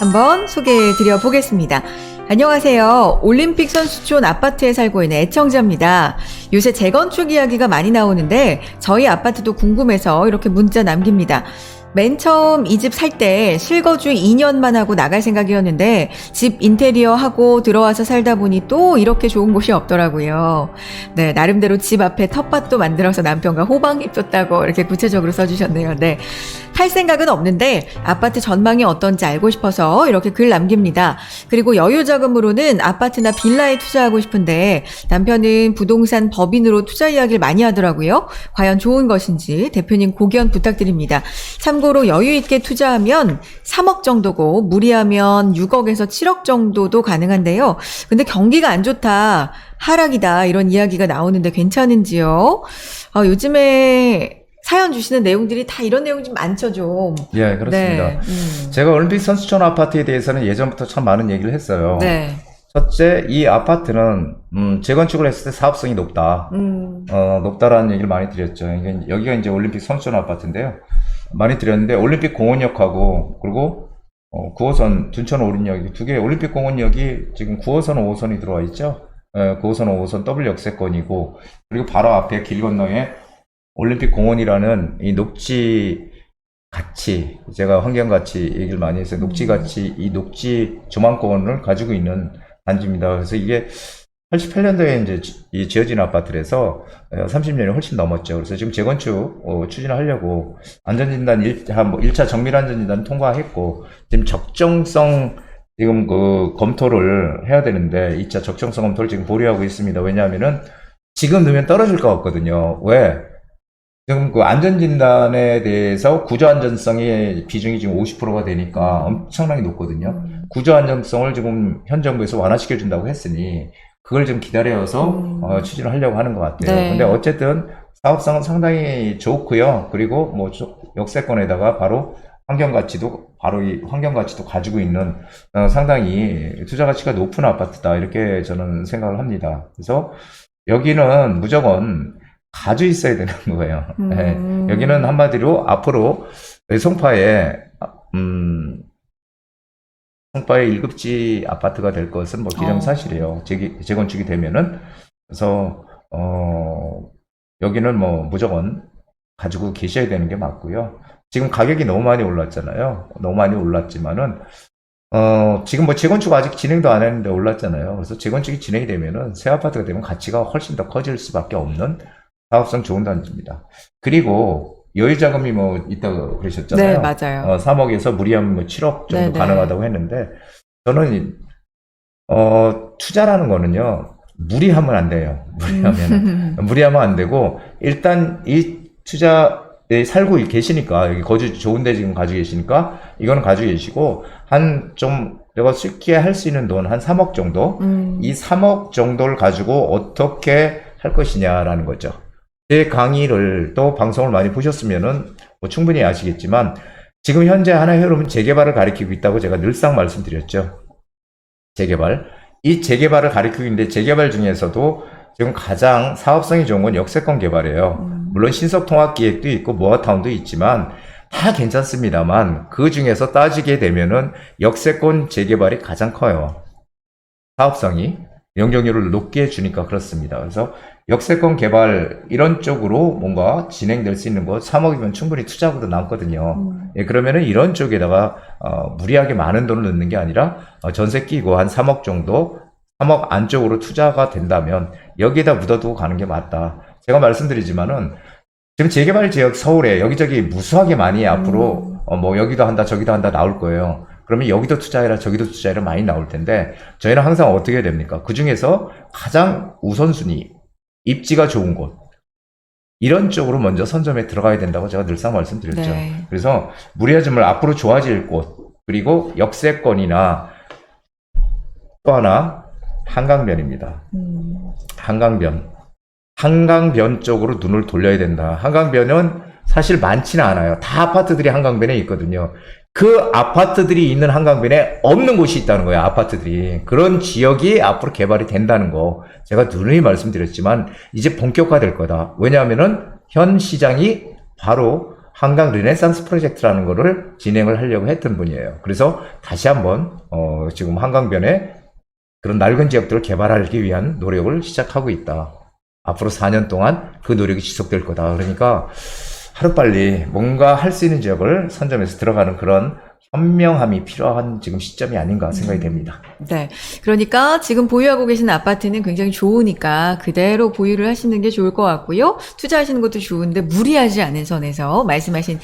한번 소개해 드려 보겠습니다. 안녕하세요. 올림픽 선수촌 아파트에 살고 있는 애청자입니다. 요새 재건축 이야기가 많이 나오는데 저희 아파트도 궁금해서 이렇게 문자 남깁니다. 맨 처음 이 집 살 때 실거주 2년만 하고 나갈 생각이었는데 집 인테리어 하고 들어와서 살다 보니 또 이렇게 좋은 곳이 없더라고요. 네, 나름대로 집 앞에 텃밭도 만들어서 남편과 호박잎 줬다고 이렇게 구체적으로 써주셨네요. 네. 살 생각은 없는데 아파트 전망이 어떤지 알고 싶어서 이렇게 글 남깁니다. 그리고 여유 자금으로는 아파트나 빌라에 투자하고 싶은데 남편은 부동산 법인으로 투자 이야기를 많이 하더라고요. 과연 좋은 것인지 대표님 고견 부탁드립니다. 참고로 여유 있게 투자하면 3억 정도고 무리하면 6억에서 7억 정도도 가능한데요. 근데 경기가 안 좋다, 하락이다 이런 이야기가 나오는데 괜찮은지요? 요즘에 사연 주시는 내용들이 다 이런 내용이 좀 많죠, 좀. 예, 그렇습니다. 네. 제가 올림픽 선수촌 아파트에 대해서는 예전부터 참 많은 얘기를 했어요. 네. 첫째, 이 아파트는 재건축을 했을 때 사업성이 높다. 높다라는 얘기를 많이 드렸죠. 여기가 이제 올림픽 선수촌 아파트인데요. 많이 드렸는데 올림픽 공원역하고 그리고 9호선 둔천 오륜역 두 개 올림픽 공원역이 지금 9호선 5호선이 들어와 있죠. 9호선 5호선 더블 역세권이고 그리고 바로 앞에 길 건너에 올림픽 공원이라는 이 녹지 가치, 제가 환경 가치 얘기를 많이 해서 녹지 가치, 이 녹지 조망권을 가지고 있는 단지입니다. 그래서 이게 88년도에 이제 이 지어진 아파트라서 30년이 훨씬 넘었죠. 그래서 지금 재건축 추진을 하려고 안전진단 1차 정밀 안전진단 통과했고 지금 적정성 지금 그 검토를 해야 되는데 2차 적정성 검토를 지금 보류하고 있습니다. 왜냐하면은 지금 넣으면 떨어질 것 같거든요. 왜? 지금 그 안전진단에 대해서 구조안전성의 비중이 지금 50%가 되니까 엄청나게 높거든요. 구조안전성을 지금 현 정부에서 완화시켜준다고 했으니 그걸 좀 기다려서 추진을 하려고 하는 것 같아요. 네. 근데 어쨌든 사업성은 상당히 좋고요. 그리고 뭐 역세권에다가 바로 바로 이 환경 가치도 가지고 있는 상당히 투자 가치가 높은 아파트다 이렇게 저는 생각을 합니다. 그래서 여기는 무조건 가져 있어야 되는 거예요. 네. 여기는 한마디로 앞으로 송파의 1급지 아파트가 될 것은 뭐 기정사실이에요. 재건축이 되면은. 그래서, 여기는 뭐 무조건 가지고 계셔야 되는 게 맞고요. 지금 가격이 너무 많이 올랐잖아요. 너무 많이 올랐지만은, 지금 뭐 재건축 아직 진행도 안 했는데 올랐잖아요. 그래서 재건축이 진행이 되면은 새 아파트가 되면 가치가 훨씬 더 커질 수밖에 없는 사업성 좋은 단지입니다. 그리고 여유자금이 뭐 있다고 그러셨잖아요. 네, 맞아요. 3억에서 무리하면 뭐 7억 정도 네, 네. 가능하다고 했는데 저는 투자라는 거는요 무리하면 안 돼요. 무리하면 안 되고 일단 이 투자에 살고 계시니까 여기 거주 좋은데 지금 가지고 계시니까 이거는 가지고 계시고 한 좀 내가 쉽게 할 수 있는 돈 한 3억 정도 이 3억 정도를 가지고 어떻게 할 것이냐라는 거죠. 제 강의를 또 방송을 많이 보셨으면은 뭐 충분히 아시겠지만 지금 현재 하나의 흐름은 재개발을 가리키고 있다고 제가 늘상 말씀드렸죠. 재개발. 이 재개발을 가리키고 있는데 재개발 중에서도 지금 가장 사업성이 좋은 건 역세권 개발이에요. 물론 신속통합기획도 있고 모아타운도 있지만 다 괜찮습니다만 그 중에서 따지게 되면은 역세권 재개발이 가장 커요. 사업성이 영종률을 높게 해주니까 그렇습니다. 그래서 역세권 개발 이런 쪽으로 뭔가 진행될 수 있는 거 3억이면 충분히 투자하고도 남거든요. 예, 그러면은 이런 쪽에다가 무리하게 많은 돈을 넣는 게 아니라 전세 끼고 한 3억 정도 3억 안쪽으로 투자가 된다면 여기에다 묻어두고 가는 게 맞다. 제가 말씀드리지만은 지금 재개발 지역 서울에 여기저기 무수하게 많이 앞으로 뭐 여기도 한다 저기도 한다 나올 거예요. 그러면 여기도 투자해라 저기도 투자해라 많이 나올 텐데 저희는 항상 어떻게 해야 됩니까? 그 중에서 가장 우선순위 입지가 좋은 곳 이런 쪽으로 먼저 선점에 들어가야 된다고 제가 늘상 말씀드렸죠. 네. 그래서 무리하지 말고 앞으로 좋아질 곳 그리고 역세권이나 또 하나 한강변입니다. 한강변 쪽으로 눈을 돌려야 된다. 한강변은 사실 많지는 않아요. 다 아파트들이 한강변에 있거든요. 그 아파트들이 있는 한강변에 없는 곳이 있다는 거예요. 아파트들이. 그런 지역이 앞으로 개발이 된다는 거 제가 누누이 말씀드렸지만 이제 본격화될 거다. 왜냐하면은 현 시장이 바로 한강 르네상스 프로젝트라는 거를 진행을 하려고 했던 분이에요. 그래서 다시 한번 지금 한강변에 그런 낡은 지역들을 개발하기 위한 노력을 시작하고 있다. 앞으로 4년 동안 그 노력이 지속될 거다. 그러니까 하루빨리 뭔가 할 수 있는 지역을 선점해서 들어가는 그런 현명함이 필요한 지금 시점이 아닌가 생각이 됩니다. 네. 그러니까 지금 보유하고 계신 아파트는 굉장히 좋으니까 그대로 보유를 하시는 게 좋을 것 같고요. 투자하시는 것도 좋은데 무리하지 않은 선에서 말씀하신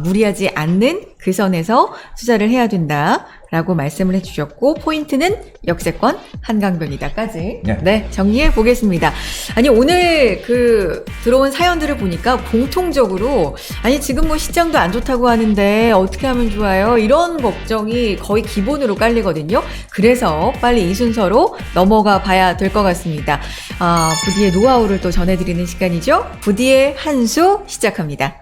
무리하지 않는 그 선에서 투자를 해야 된다라고 말씀을 해주셨고 포인트는 역세권 한강변이다까지 네 정리해 보겠습니다. 아니 오늘 그 들어온 사연들을 보니까 공통적으로 아니 지금 뭐 시장도 안 좋다고 하는데 어떻게 하면 좋아요? 이런 걱정이 거의 기본으로 깔리거든요. 그래서 빨리 이 순서로 넘어가 봐야 될 것 같습니다. 부디의 노하우를 또 전해드리는 시간이죠. 부디의 한 수 시작합니다.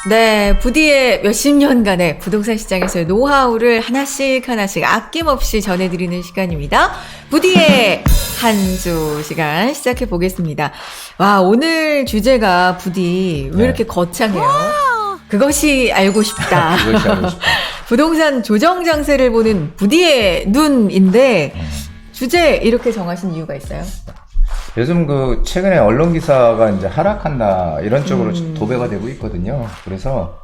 네, 부디의 몇십 년간의 부동산 시장에서의 노하우를 하나씩 아낌없이 전해드리는 시간입니다. 부디의 한 수 시간 시작해 보겠습니다. 와, 오늘 주제가 부디 왜 이렇게 거창해요? 그것이 알고 싶다. 그것이 알고 싶다. 부동산 조정 장세를 보는 부디의 눈인데 주제 이렇게 정하신 이유가 있어요? 요즘 그 최근에 언론 기사가 이제 하락한다 이런 쪽으로 도배가 되고 있거든요. 그래서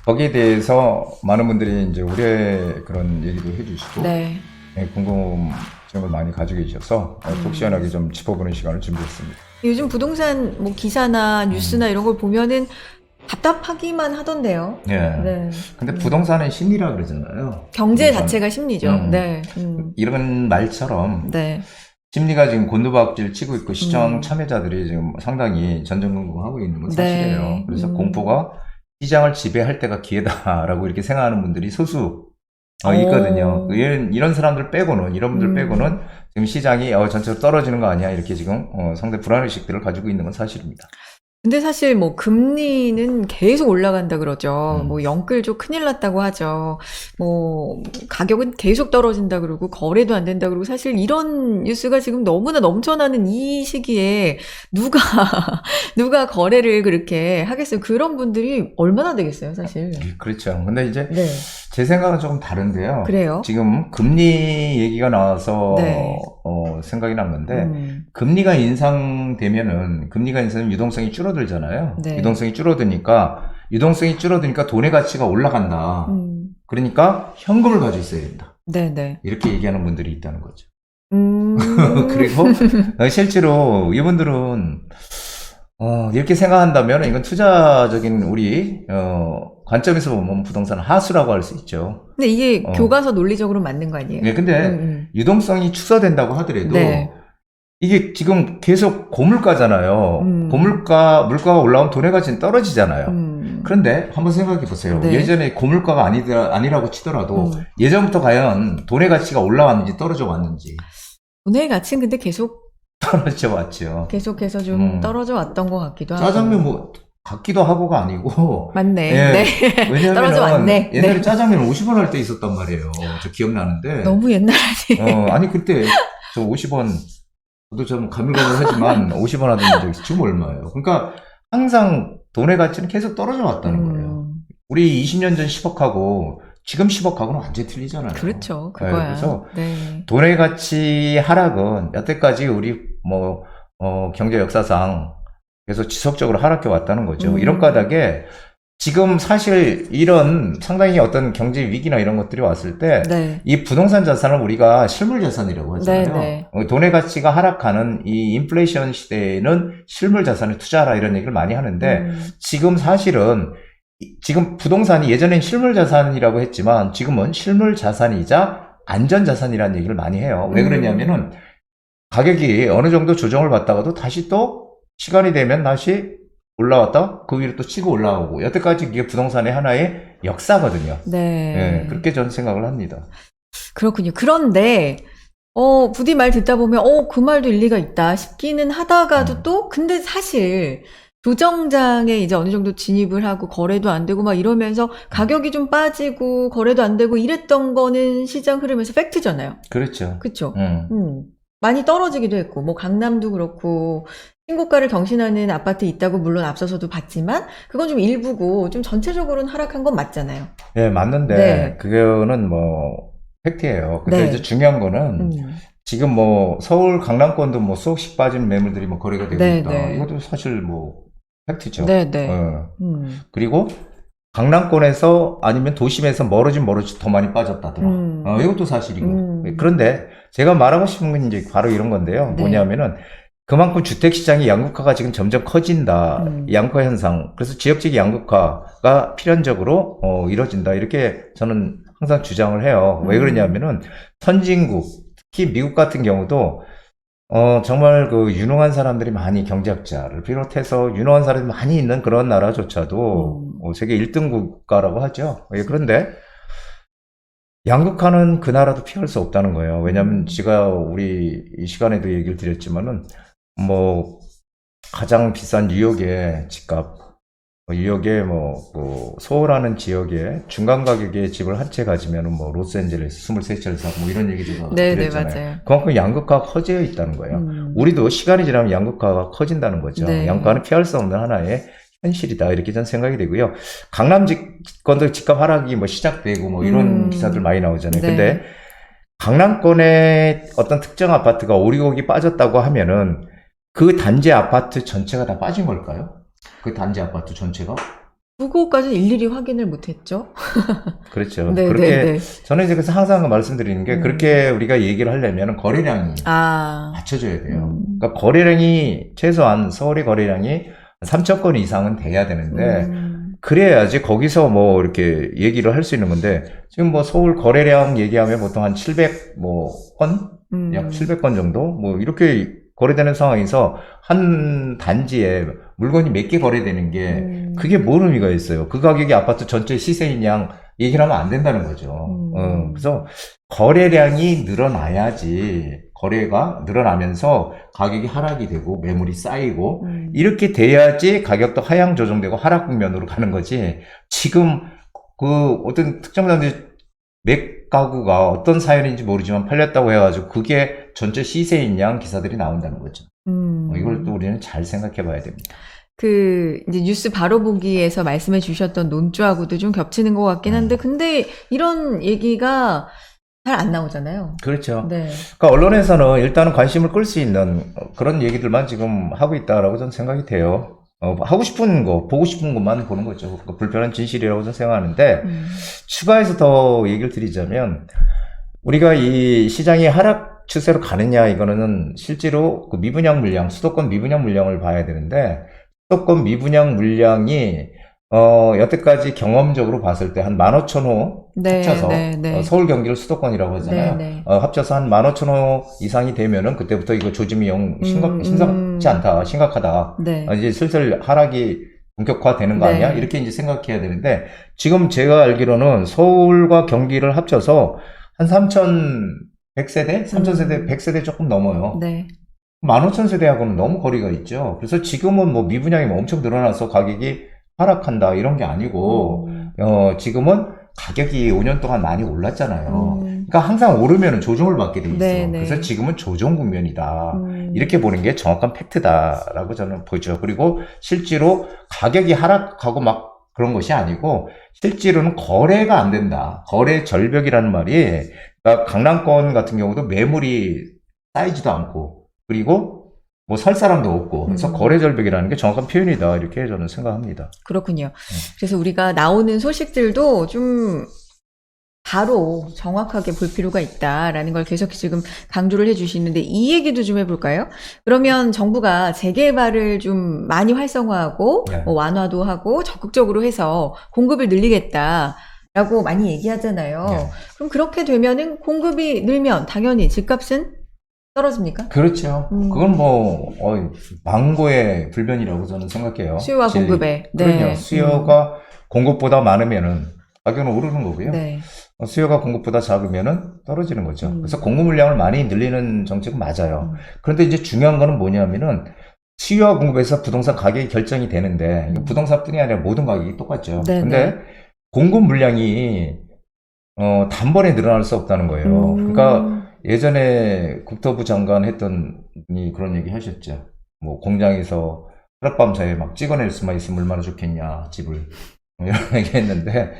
거기에 대해서 많은 분들이 이제 우려의 그런 얘기도 해주시고 네. 궁금증을 많이 가지고 계셔서 속 시원하게 좀 짚어보는 시간을 준비했습니다. 요즘 부동산 뭐 기사나 뉴스나 이런 걸 보면은 답답하기만 하던데요. 예. 네. 근데 부동산은 심리라 그러잖아요. 경제 부동산. 자체가 심리죠. 네. 이런 말처럼 네. 심리가 지금 곤두박질 치고 있고 시장 참여자들이 지금 상당히 전전긍긍하고 있는 건 사실이에요. 네. 그래서 공포가 시장을 지배할 때가 기회다라고 이렇게 생각하는 분들이 소수 있거든요. 이런 사람들 빼고는, 이런 분들 빼고는 지금 시장이 전체로 떨어지는 거 아니야 이렇게 지금 상당히 불안의식들을 가지고 있는 건 사실입니다. 근데 사실 뭐 금리는 계속 올라간다 그러죠. 뭐 영끌죠. 큰일 났다고 하죠. 뭐 가격은 계속 떨어진다 그러고 거래도 안 된다 그러고 사실 이런 뉴스가 지금 너무나 넘쳐나는 이 시기에 누가 거래를 그렇게 하겠어요. 그런 분들이 얼마나 되겠어요, 사실. 그렇죠. 근데 이제 네. 제 생각은 조금 다른데요. 그래요? 지금 금리 얘기가 나와서 네. 생각이 난 건데 금리가 인상되면 유동성이 줄어들잖아요. 네. 유동성이 줄어드니까 돈의 가치가 올라간다. 그러니까 현금을 가지고 있어야 된다. 네네. 이렇게 얘기하는 분들이 있다는 거죠. 그리고 실제로 이분들은 이렇게 생각한다면 이건 투자적인 우리 관점에서 보면 부동산은 하수라고 할 수 있죠. 근데 이게 교과서 논리적으로 맞는 거 아니에요? 네, 근데 유동성이 축소된다고 하더라도 네. 이게 지금 계속 고물가잖아요. 물가가 올라오면 돈의 가치는 떨어지잖아요. 그런데 한번 생각해 보세요. 네. 예전에 고물가가 아니라고 치더라도 예전부터 과연 돈의 가치가 올라왔는지 떨어져 왔는지. 돈의 가치는 근데 계속 떨어져 왔죠. 계속해서 좀 떨어져 왔던 것 같기도 하고. 짜장면 뭐 같기도 하고가 아니고. 맞네. 예, 네. 왜냐면 떨어져 왔네. 옛날에 네. 짜장면 50원 할 때 있었단 말이에요. 저 기억나는데. 너무 옛날 아니에요. 아니 그때 저 50원 저도 좀 가물가물하지만 50원 하던 적이 지금 얼마예요? 그러니까 항상 돈의 가치는 계속 떨어져 왔다는 거예요. 우리 20년 전 10억하고 지금 10억하고는 완전히 틀리잖아요. 그렇죠. 네, 그거야. 그래서 네. 돈의 가치 하락은 여태까지 우리 경제 역사상 계속 지속적으로 하락해 왔다는 거죠. 이런 까닭에 지금 사실 이런 상당히 어떤 경제 위기나 이런 것들이 왔을 때 이 네. 부동산 자산을 우리가 실물 자산이라고 하잖아요. 네, 돈의 가치가 하락하는 이 인플레이션 시대에는 실물 자산에 투자하라 이런 얘기를 많이 하는데 지금 사실은 지금 부동산이 예전엔 실물 자산이라고 했지만 지금은 실물 자산이자 안전 자산이라는 얘기를 많이 해요. 왜 그러냐면은 가격이 어느 정도 조정을 받다가도 다시 또 시간이 되면 다시 올라왔다 그 위로 또 치고 올라오고 여태까지 이게 부동산의 하나의 역사거든요. 네. 예, 그렇게 저는 생각을 합니다. 그렇군요. 그런데, 부디 말 듣다 보면, 그 말도 일리가 있다 싶기는 하다가도 또, 근데 사실, 조정장에 이제 어느 정도 진입을 하고 거래도 안 되고 막 이러면서 가격이 좀 빠지고 거래도 안 되고 이랬던 거는 시장 흐름에서 팩트잖아요. 그렇죠. 그쵸? 많이 떨어지기도 했고, 뭐 강남도 그렇고, 신고가를 경신하는 아파트 있다고 물론 앞서서도 봤지만, 그건 좀 일부고, 좀 전체적으로는 하락한 건 맞잖아요. 예, 맞는데, 네. 그거는 뭐, 팩트예요. 근데 네. 이제 중요한 거는, 지금 뭐, 서울 강남권도 뭐 수억씩 빠진 매물들이 뭐 거래가 되고 네, 있다. 네. 이것도 사실 뭐, 팩트죠. 네네. 그리고, 강남권에서 아니면 도심에서 멀어진 더 많이 빠졌다더라. 이것도 사실이고. 그런데 제가 말하고 싶은 건 이제 바로 이런 건데요. 네. 뭐냐면은 그만큼 주택시장의 양극화가 지금 점점 커진다. 양극화 현상. 그래서 지역적인 양극화가 필연적으로 이뤄진다. 이렇게 저는 항상 주장을 해요. 왜 그러냐면은 선진국, 특히 미국 같은 경우도 정말 그 유능한 사람들이 많이 경제학자를 비롯해서 유능한 사람이 많이 있는 그런 나라조차도 세계 1등 국가라고 하죠. 예, 그런데 양극화는 그 나라도 피할 수 없다는 거예요. 왜냐하면 제가 우리 이 시간에도 얘기를 드렸지만은 뭐 가장 비싼 뉴욕의 집값, 뉴욕의 뭐 서울하는 지역에 중간 가격의 집을 한 채 가지면은 뭐 로스앤젤레스 23채를 사고 뭐 이런 얘기도 네, 드렸잖아요. 맞아요. 그만큼 양극화가 커져 있다는 거예요. 우리도 시간이 지나면 양극화가 커진다는 거죠. 네. 양극화는 피할 수 없는 하나의 현실이다 이렇게 저는 생각이 되고요. 강남 집권도 집값 하락이 뭐 시작되고 뭐 이런 기사들 많이 나오잖아요. 네. 근데 강남권의 어떤 특정 아파트가 오리곡이 빠졌다고 하면은 그 단지 아파트 전체가 다 빠진 걸까요? 그 단지 아파트 전체가? 그거까지는 일일이 확인을 못했죠. 그렇죠. 네, 그렇게 네, 네. 저는 이제 그래서 항상 말씀드리는 게 그렇게 우리가 얘기를 하려면 거래량이 맞춰져야 돼요. 그러니까 거래량이 최소한 서울의 거래량이 3천 건 이상은 돼야 되는데 그래야지 거기서 뭐 이렇게 얘기를 할 수 있는 건데 지금 뭐 서울 거래량 얘기하면 보통 한 700 뭐 건? 약 700건 정도? 뭐 이렇게 거래되는 상황에서 한 단지에 물건이 몇 개 거래되는 게 그게 뭔 의미가 있어요. 그 가격이 아파트 전체 시세인 양 얘기를 하면 안 된다는 거죠. 그래서 거래량이 늘어나야지 거래가 늘어나면서 가격이 하락이 되고 매물이 쌓이고 이렇게 돼야지 가격도 하향 조정되고 하락 국면으로 가는 거지. 지금 그 어떤 특정 단지 몇 가구가 어떤 사연인지 모르지만 팔렸다고 해가지고 그게 전체 시세인 양 기사들이 나온다는 거죠. 이걸 또 우리는 잘 생각해 봐야 됩니다. 이제 뉴스 바로 보기에서 말씀해 주셨던 논조하고도 좀 겹치는 것 같긴 한데, 근데 이런 얘기가 잘 안 나오잖아요. 그렇죠. 네. 그러니까 언론에서는 일단은 관심을 끌 수 있는 그런 얘기들만 지금 하고 있다라고 저는 생각이 돼요. 하고 싶은 거, 보고 싶은 것만 보는 거죠. 그러니까 불편한 진실이라고 저는 생각하는데, 추가해서 더 얘기를 드리자면, 우리가 이 시장이 하락 추세로 가느냐, 이거는 실제로 그 미분양 물량, 수도권 미분양 물량을 봐야 되는데, 수도권 미분양 물량이, 여태까지 경험적으로 봤을 때 한 15,000호 네, 합쳐서, 네, 네. 서울 경기를 수도권이라고 하잖아요. 네, 네. 합쳐서 한 15,000호 이상이 되면은 그때부터 이거 조짐이 심각치 않다, 심각하다. 네. 이제 슬슬 하락이 본격화되는 거 네. 아니야? 이렇게 이제 생각해야 되는데, 지금 제가 알기로는 서울과 경기를 합쳐서 한 3,100세대? 3,000세대, 100세대 조금 넘어요. 네. 15,000세대하고는 너무 거리가 있죠. 그래서 지금은 뭐 미분양이 뭐 엄청 늘어나서 가격이 하락한다, 이런 게 아니고, 지금은 가격이 5년 동안 많이 올랐잖아요. 그러니까 항상 오르면 조정을 받게 돼 있어. 네, 네. 그래서 지금은 조정 국면이다. 이렇게 보는 게 정확한 팩트다라고 저는 보죠. 그리고 실제로 가격이 하락하고 막 그런 것이 아니고 실제로는 거래가 안 된다. 거래 절벽이라는 말이, 그러니까 강남권 같은 경우도 매물이 쌓이지도 않고 그리고 뭐 살 사람도 없고, 그래서 거래 절벽이라는 게 정확한 표현이다, 이렇게 저는 생각합니다. 그렇군요. 그래서 우리가 나오는 소식들도 좀 바로 정확하게 볼 필요가 있다라는 걸 계속 지금 강조를 해주시는데, 이 얘기도 좀 해볼까요? 그러면 정부가 재개발을 좀 많이 활성화하고 네. 뭐 완화도 하고 적극적으로 해서 공급을 늘리겠다라고 많이 얘기하잖아요. 네. 그럼 그렇게 되면은 공급이 늘면 당연히 집값은 떨어집니까? 그렇죠. 그건 뭐 망고의 불변이라고 저는 생각해요. 수요와 공급에. 그럼요. 네. 수요가 공급보다 많으면은 가격은 오르는 거고요. 네. 수요가 공급보다 작으면은 떨어지는 거죠. 그래서 공급 물량을 많이 늘리는 정책은 맞아요. 그런데 이제 중요한 거는 뭐냐면은 수요와 공급에서 부동산 가격이 결정이 되는데, 부동산뿐이 아니라 모든 가격이 똑같죠. 네, 근데 공급 물량이 단번에 늘어날 수 없다는 거예요. 그러니까 예전에 국토부 장관 했던 분이 그런 얘기 하셨죠. 뭐 공장에서 하룻밤 사이에 막 찍어낼 수만 있으면 얼마나 좋겠냐, 집을. 이런 얘기 했는데,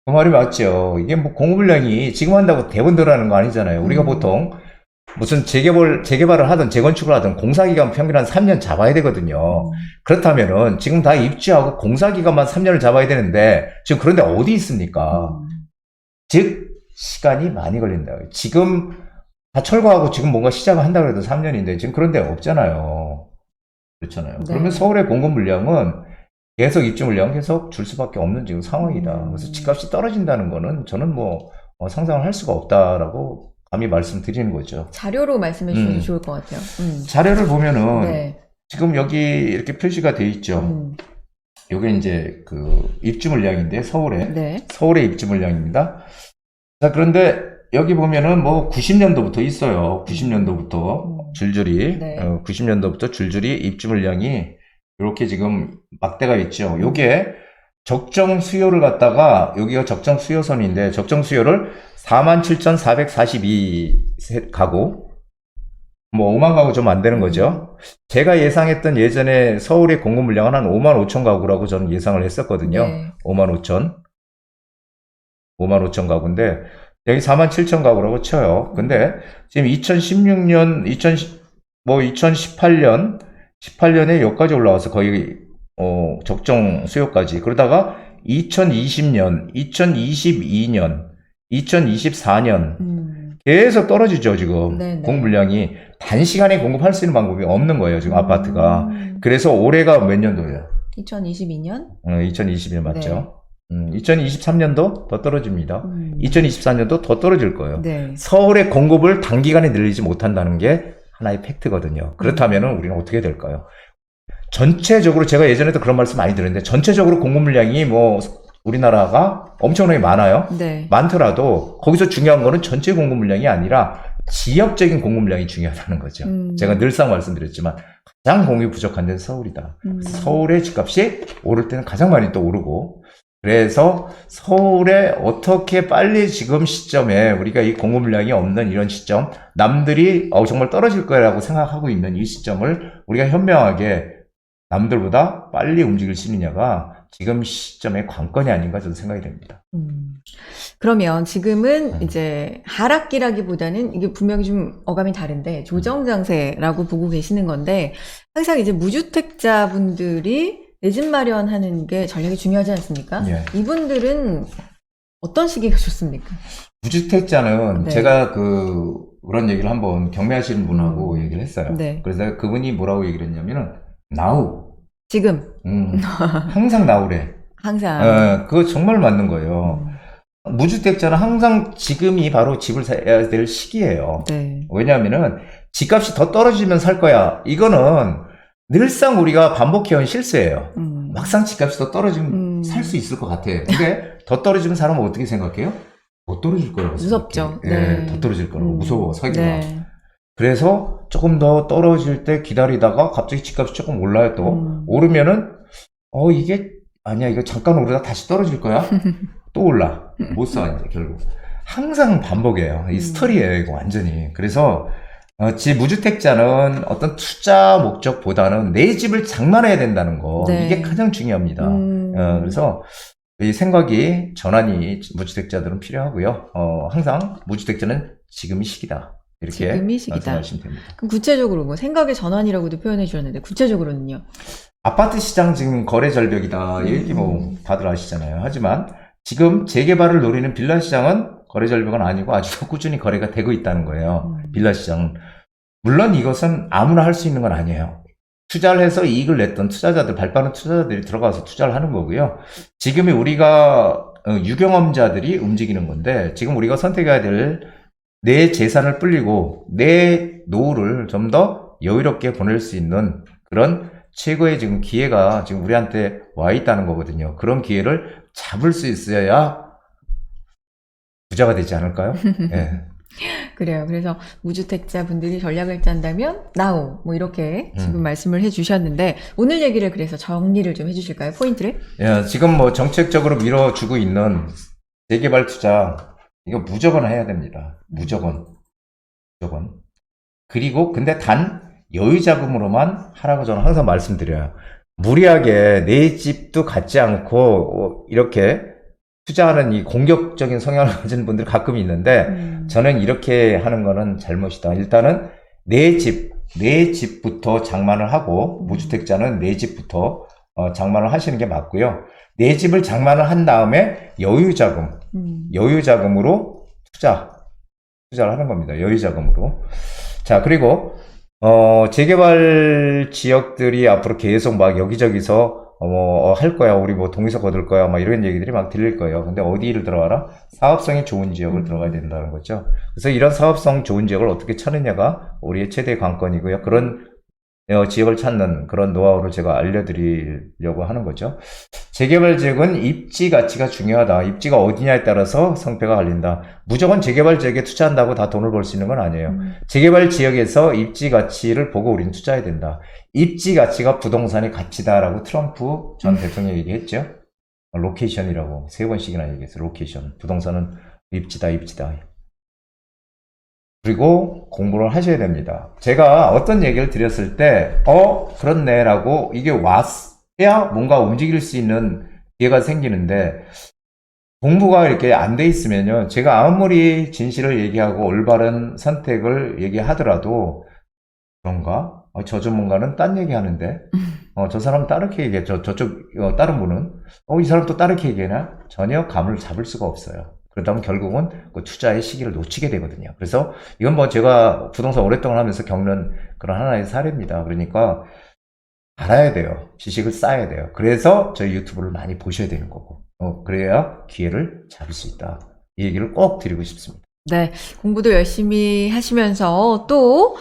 그 말이 맞죠. 이게 뭐 공급량이 지금 한다고 대번 늘어나는 거 아니잖아요. 우리가 보통 무슨 재개발을 하든 재건축을 하든 공사기간 평균 한 3년 잡아야 되거든요. 그렇다면은 지금 다 입주하고 공사기간만 3년을 잡아야 되는데, 지금 그런데 어디 있습니까? 즉, 시간이 많이 걸린다. 지금 다 철거하고 지금 뭔가 시작을 한다고 해도 3년인데 지금 그런 데 없잖아요. 그렇잖아요. 네. 그러면 서울의 공급 물량은 계속 입주 물량 계속 줄 수밖에 없는 지금 상황이다. 그래서 집값이 떨어진다는 거는 저는 뭐 상상을 할 수가 없다라고 감히 말씀드리는 거죠. 자료로 말씀해 주셔도 좋을 것 같아요. 자료를 보면은 네. 지금 여기 이렇게 표시가 돼 있죠. 요게 이제 그 입주 물량인데 서울의 네. 입주 물량입니다. 자, 그런데 여기 보면은 뭐 90년도부터 있어요. 90년도부터 줄줄이, 네. 90년도부터 줄줄이 입주 물량이 이렇게 지금 막대가 있죠. 요게 적정 수요를 갖다가, 여기가 적정 수요선인데, 적정 수요를 47,442 가구, 뭐 5만 가구 좀 안 되는 거죠. 제가 예상했던 예전에 서울의 공급 물량은 한 5만 5천 가구라고 저는 예상을 했었거든요. 네. 5만 5천 가구인데, 여기 4만 7천 가구라고 쳐요. 근데 지금 2016년, 18년에 여기까지 올라와서 거의, 적정 수요까지. 그러다가 2020년, 2022년, 2024년, 계속 떨어지죠, 지금. 네네. 공급 물량이. 단시간에 공급할 수 있는 방법이 없는 거예요, 지금 아파트가. 그래서 올해가 몇 년도예요? 2022년? 2022년 맞죠? 2023년도 더 떨어집니다. 네. 2024년도 더 떨어질 거예요. 네. 서울의 공급을 단기간에 늘리지 못한다는 게 하나의 팩트거든요. 그렇다면 우리는 어떻게 될까요? 전체적으로, 제가 예전에도 그런 말씀 많이 드렸는데, 전체적으로 공급 물량이 뭐 우리나라가 엄청나게 많아요. 네. 많더라도 거기서 중요한 거는 전체 공급 물량이 아니라 지역적인 공급 물량이 중요하다는 거죠. 제가 늘상 말씀드렸지만 가장 공급이 부족한 데는 서울이다. 서울의 집값이 오를 때는 가장 많이 또 오르고, 그래서 서울에 어떻게 빨리 지금 시점에 우리가 이 공급 물량이 없는 이런 시점, 남들이 정말 떨어질 거라고 생각하고 있는 이 시점을 우리가 현명하게 남들보다 빨리 움직일 수 있느냐가 지금 시점의 관건이 아닌가 저는 생각이 됩니다. 그러면 지금은 이제 하락기라기보다는 이게 분명히 좀 어감이 다른데 조정장세라고 보고 계시는 건데, 항상 이제 무주택자분들이 내 집 마련하는 게 전략이 중요하지 않습니까? 예. 이분들은 어떤 시기가 좋습니까? 무주택자는 네. 제가 그런 얘기를 한번 경매하시는 분하고 얘기를 했어요. 네. 그래서 그분이 뭐라고 얘기를 했냐면은 now. 지금 항상 now래. 항상 그거 정말 맞는 거예요. 무주택자는 항상 지금이 바로 집을 사야 될 시기예요. 네. 왜냐하면은 집값이 더 떨어지면 살 거야. 이거는 늘상 우리가 반복해온 실수예요. 막상 집값이 더 떨어지면 살 수 있을 것 같아. 근데 더 떨어지면 사람은 어떻게 생각해요? 더 떨어질 거라고 무섭죠. 생각해. 네. 더 떨어질 거라고. 무서워, 사기가. 네. 그래서 조금 더 떨어질 때 기다리다가 갑자기 집값이 조금 올라요 또. 오르면은 이게 아니야, 이거 잠깐 오르다 다시 떨어질 거야. 또 올라. 못 사, 이제 결국. 항상 반복이에요. 이 스토리예요, 이거 완전히. 그래서 무주택자는 어떤 투자 목적보다는 내 집을 장만해야 된다는 거. 네. 이게 가장 중요합니다. 그래서 이 생각이 전환이 무주택자들은 필요하고요. 항상 무주택자는 지금이 시기다. 이렇게 지금이 시기다. 말씀하시면 됩니다. 그럼 구체적으로 뭐 생각의 전환이라고도 표현해 주셨는데 구체적으로는요? 아파트 시장 지금 거래 절벽이다. 이 얘기 뭐 다들 아시잖아요. 하지만 지금 재개발을 노리는 빌라 시장은 거래 절벽은 아니고 아주 꾸준히 거래가 되고 있다는 거예요. 빌라 시장은. 물론 이것은 아무나 할 수 있는 건 아니에요. 투자를 해서 이익을 냈던 투자자들, 발빠른 투자자들이 들어가서 투자를 하는 거고요. 지금이 우리가 유경험자들이 움직이는 건데, 지금 우리가 선택해야 될 내 재산을 불리고 내 노후를 좀 더 여유롭게 보낼 수 있는 그런 최고의 지금 기회가 지금 우리한테 와 있다는 거거든요. 그런 기회를 잡을 수 있어야 부자가 되지 않을까요? 네. 그래요. 그래서 무주택자 분들이 전략을 짠다면 now 뭐 이렇게 지금 말씀을 해주셨는데, 오늘 얘기를 그래서 정리를 좀 해주실까요? 포인트를? 예, 지금 뭐 정책적으로 밀어주고 있는 재개발 투자, 이거 무조건 해야 됩니다. 무조건. 그리고 근데 단 여유 자금으로만 하라고 저는 항상 말씀드려요. 무리하게 내 집도 갖지 않고 이렇게 투자하는 이 공격적인 성향을 가진 분들이 가끔 있는데, 저는 이렇게 하는 거는 잘못이다. 일단은 내 집부터 장만을 하고, 무주택자는 내 집부터 장만을 하시는 게 맞고요. 내 집을 장만을 한 다음에 여유자금으로 투자를 하는 겁니다. 여유자금으로. 자, 그리고 재개발 지역들이 앞으로 계속 막 여기저기서 할 거야, 우리 뭐 동의서 얻을 거야, 막 이런 얘기들이 막 들릴 거예요. 근데 어디를 들어가라? 사업성이 좋은 지역을 들어가야 된다는 거죠. 그래서 이런 사업성 좋은 지역을 어떻게 찾느냐가 우리의 최대 관건이고요. 그런 지역을 찾는 그런 노하우를 제가 알려드리려고 하는 거죠. 재개발 지역은 입지 가치가 중요하다. 입지가 어디냐에 따라서 성패가 갈린다. 무조건 재개발 지역에 투자한다고 다 돈을 벌 수 있는 건 아니에요. 재개발 지역에서 입지 가치를 보고 우리는 투자해야 된다. 입지 가치가 부동산의 가치다라고 트럼프 전 대통령이 얘기했죠. 로케이션이라고 3번씩이나 얘기했어요. 로케이션. 부동산은 입지다. 그리고 공부를 하셔야 됩니다. 제가 어떤 얘기를 드렸을 때, 그렇네, 라고 이게 왔어야 뭔가 움직일 수 있는 기회가 생기는데, 공부가 이렇게 안 돼 있으면요, 제가 아무리 진실을 얘기하고 올바른 선택을 얘기하더라도, 그런가? 저 전문가는 딴 얘기 하는데, 저 사람은 다르게 얘기해. 저쪽, 다른 분은, 이 사람 또 다르게 얘기하나? 전혀 감을 잡을 수가 없어요. 그러다 보면 결국은 그 투자의 시기를 놓치게 되거든요. 그래서 이건 뭐 제가 부동산 오랫동안 하면서 겪는 그런 하나의 사례입니다. 그러니까 알아야 돼요. 지식을 쌓아야 돼요. 그래서 저희 유튜브를 많이 보셔야 되는 거고, 그래야 기회를 잡을 수 있다. 이 얘기를 꼭 드리고 싶습니다. 네, 공부도 열심히 하시면서 또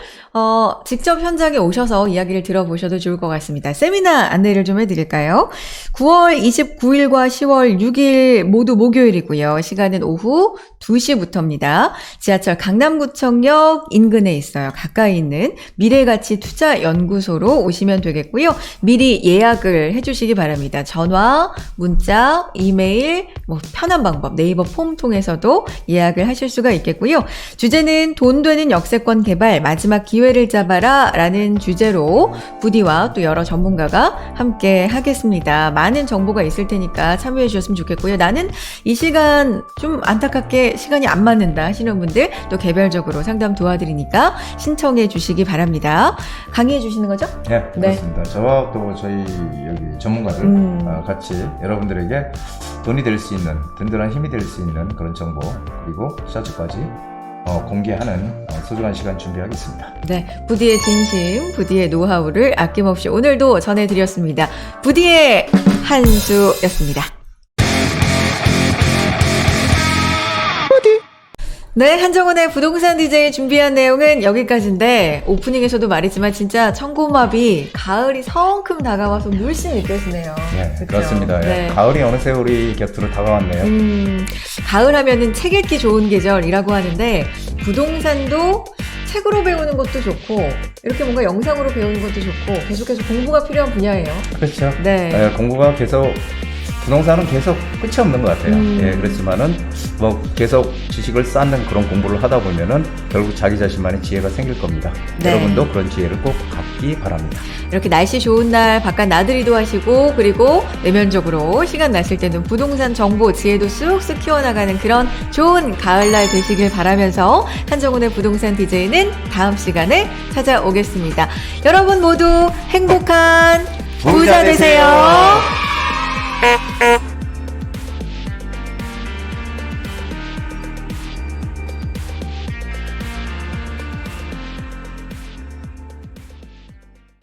직접 현장에 오셔서 이야기를 들어보셔도 좋을 것 같습니다. 세미나 안내를 좀 해드릴까요? 9월 29일과 10월 6일 모두 목요일이고요. 시간은 오후 2시부터입니다. 지하철 강남구청역 인근에 있어요. 가까이 있는 미래가치투자연구소로 오시면 되겠고요. 미리 예약을 해주시기 바랍니다. 전화, 문자, 이메일, 편한 방법, 네이버 폼 통해서도 예약을 하실 수가 있겠고요. 주제는 돈 되는 역세권 개발 마지막 기회를 잡아라 라는 주제로 부디와 또 여러 전문가가 함께 하겠습니다. 많은 정보가 있을 테니까 참여해 주셨으면 좋겠고요. 나는 이 시간 좀 안타깝게 시간이 안 맞는다 하시는 분들 또 개별적으로 상담 도와드리니까 신청해 주시기 바랍니다. 강의해 주시는 거죠? 네, 그렇습니다. 저와 또 저희 여기 전문가들 같이 여러분들에게 돈이 될 수 있는, 든든한 힘이 될 수 있는 그런 정보, 그리고 투자처까지 공개하는 소중한 시간 준비하겠습니다. 네, 부디의 진심, 부디의 노하우를 아낌없이 오늘도 전해드렸습니다. 부디의 한수였습니다. 네, 한정원의 부동산 DJ 준비한 내용은 여기까지인데 오프닝에서도 말했지만 진짜 천고마비 가을이 성큼 다가와서 물씬 느껴지네요. 네, 그렇죠? 그렇습니다. 네. 가을이 어느새 우리 곁으로 다가왔네요. 가을 하면은 책 읽기 좋은 계절이라고 하는데 부동산도 책으로 배우는 것도 좋고 이렇게 뭔가 영상으로 배우는 것도 좋고 계속해서 공부가 필요한 분야예요. 그렇죠. 네. 공부가 계속, 부동산은 계속 끝이 없는 것 같아요. 그렇지만은 뭐 계속 지식을 쌓는 그런 공부를 하다 보면은 결국 자기 자신만의 지혜가 생길 겁니다. 네. 여러분도 그런 지혜를 꼭 갖기 바랍니다. 이렇게 날씨 좋은 날 바깥 나들이도 하시고 그리고 내면적으로 시간 나실 때는 부동산 정보 지혜도 쑥쑥 키워나가는 그런 좋은 가을날 되시길 바라면서 한정훈의 부동산 DJ는 다음 시간에 찾아오겠습니다. 여러분 모두 행복한 부자 되세요.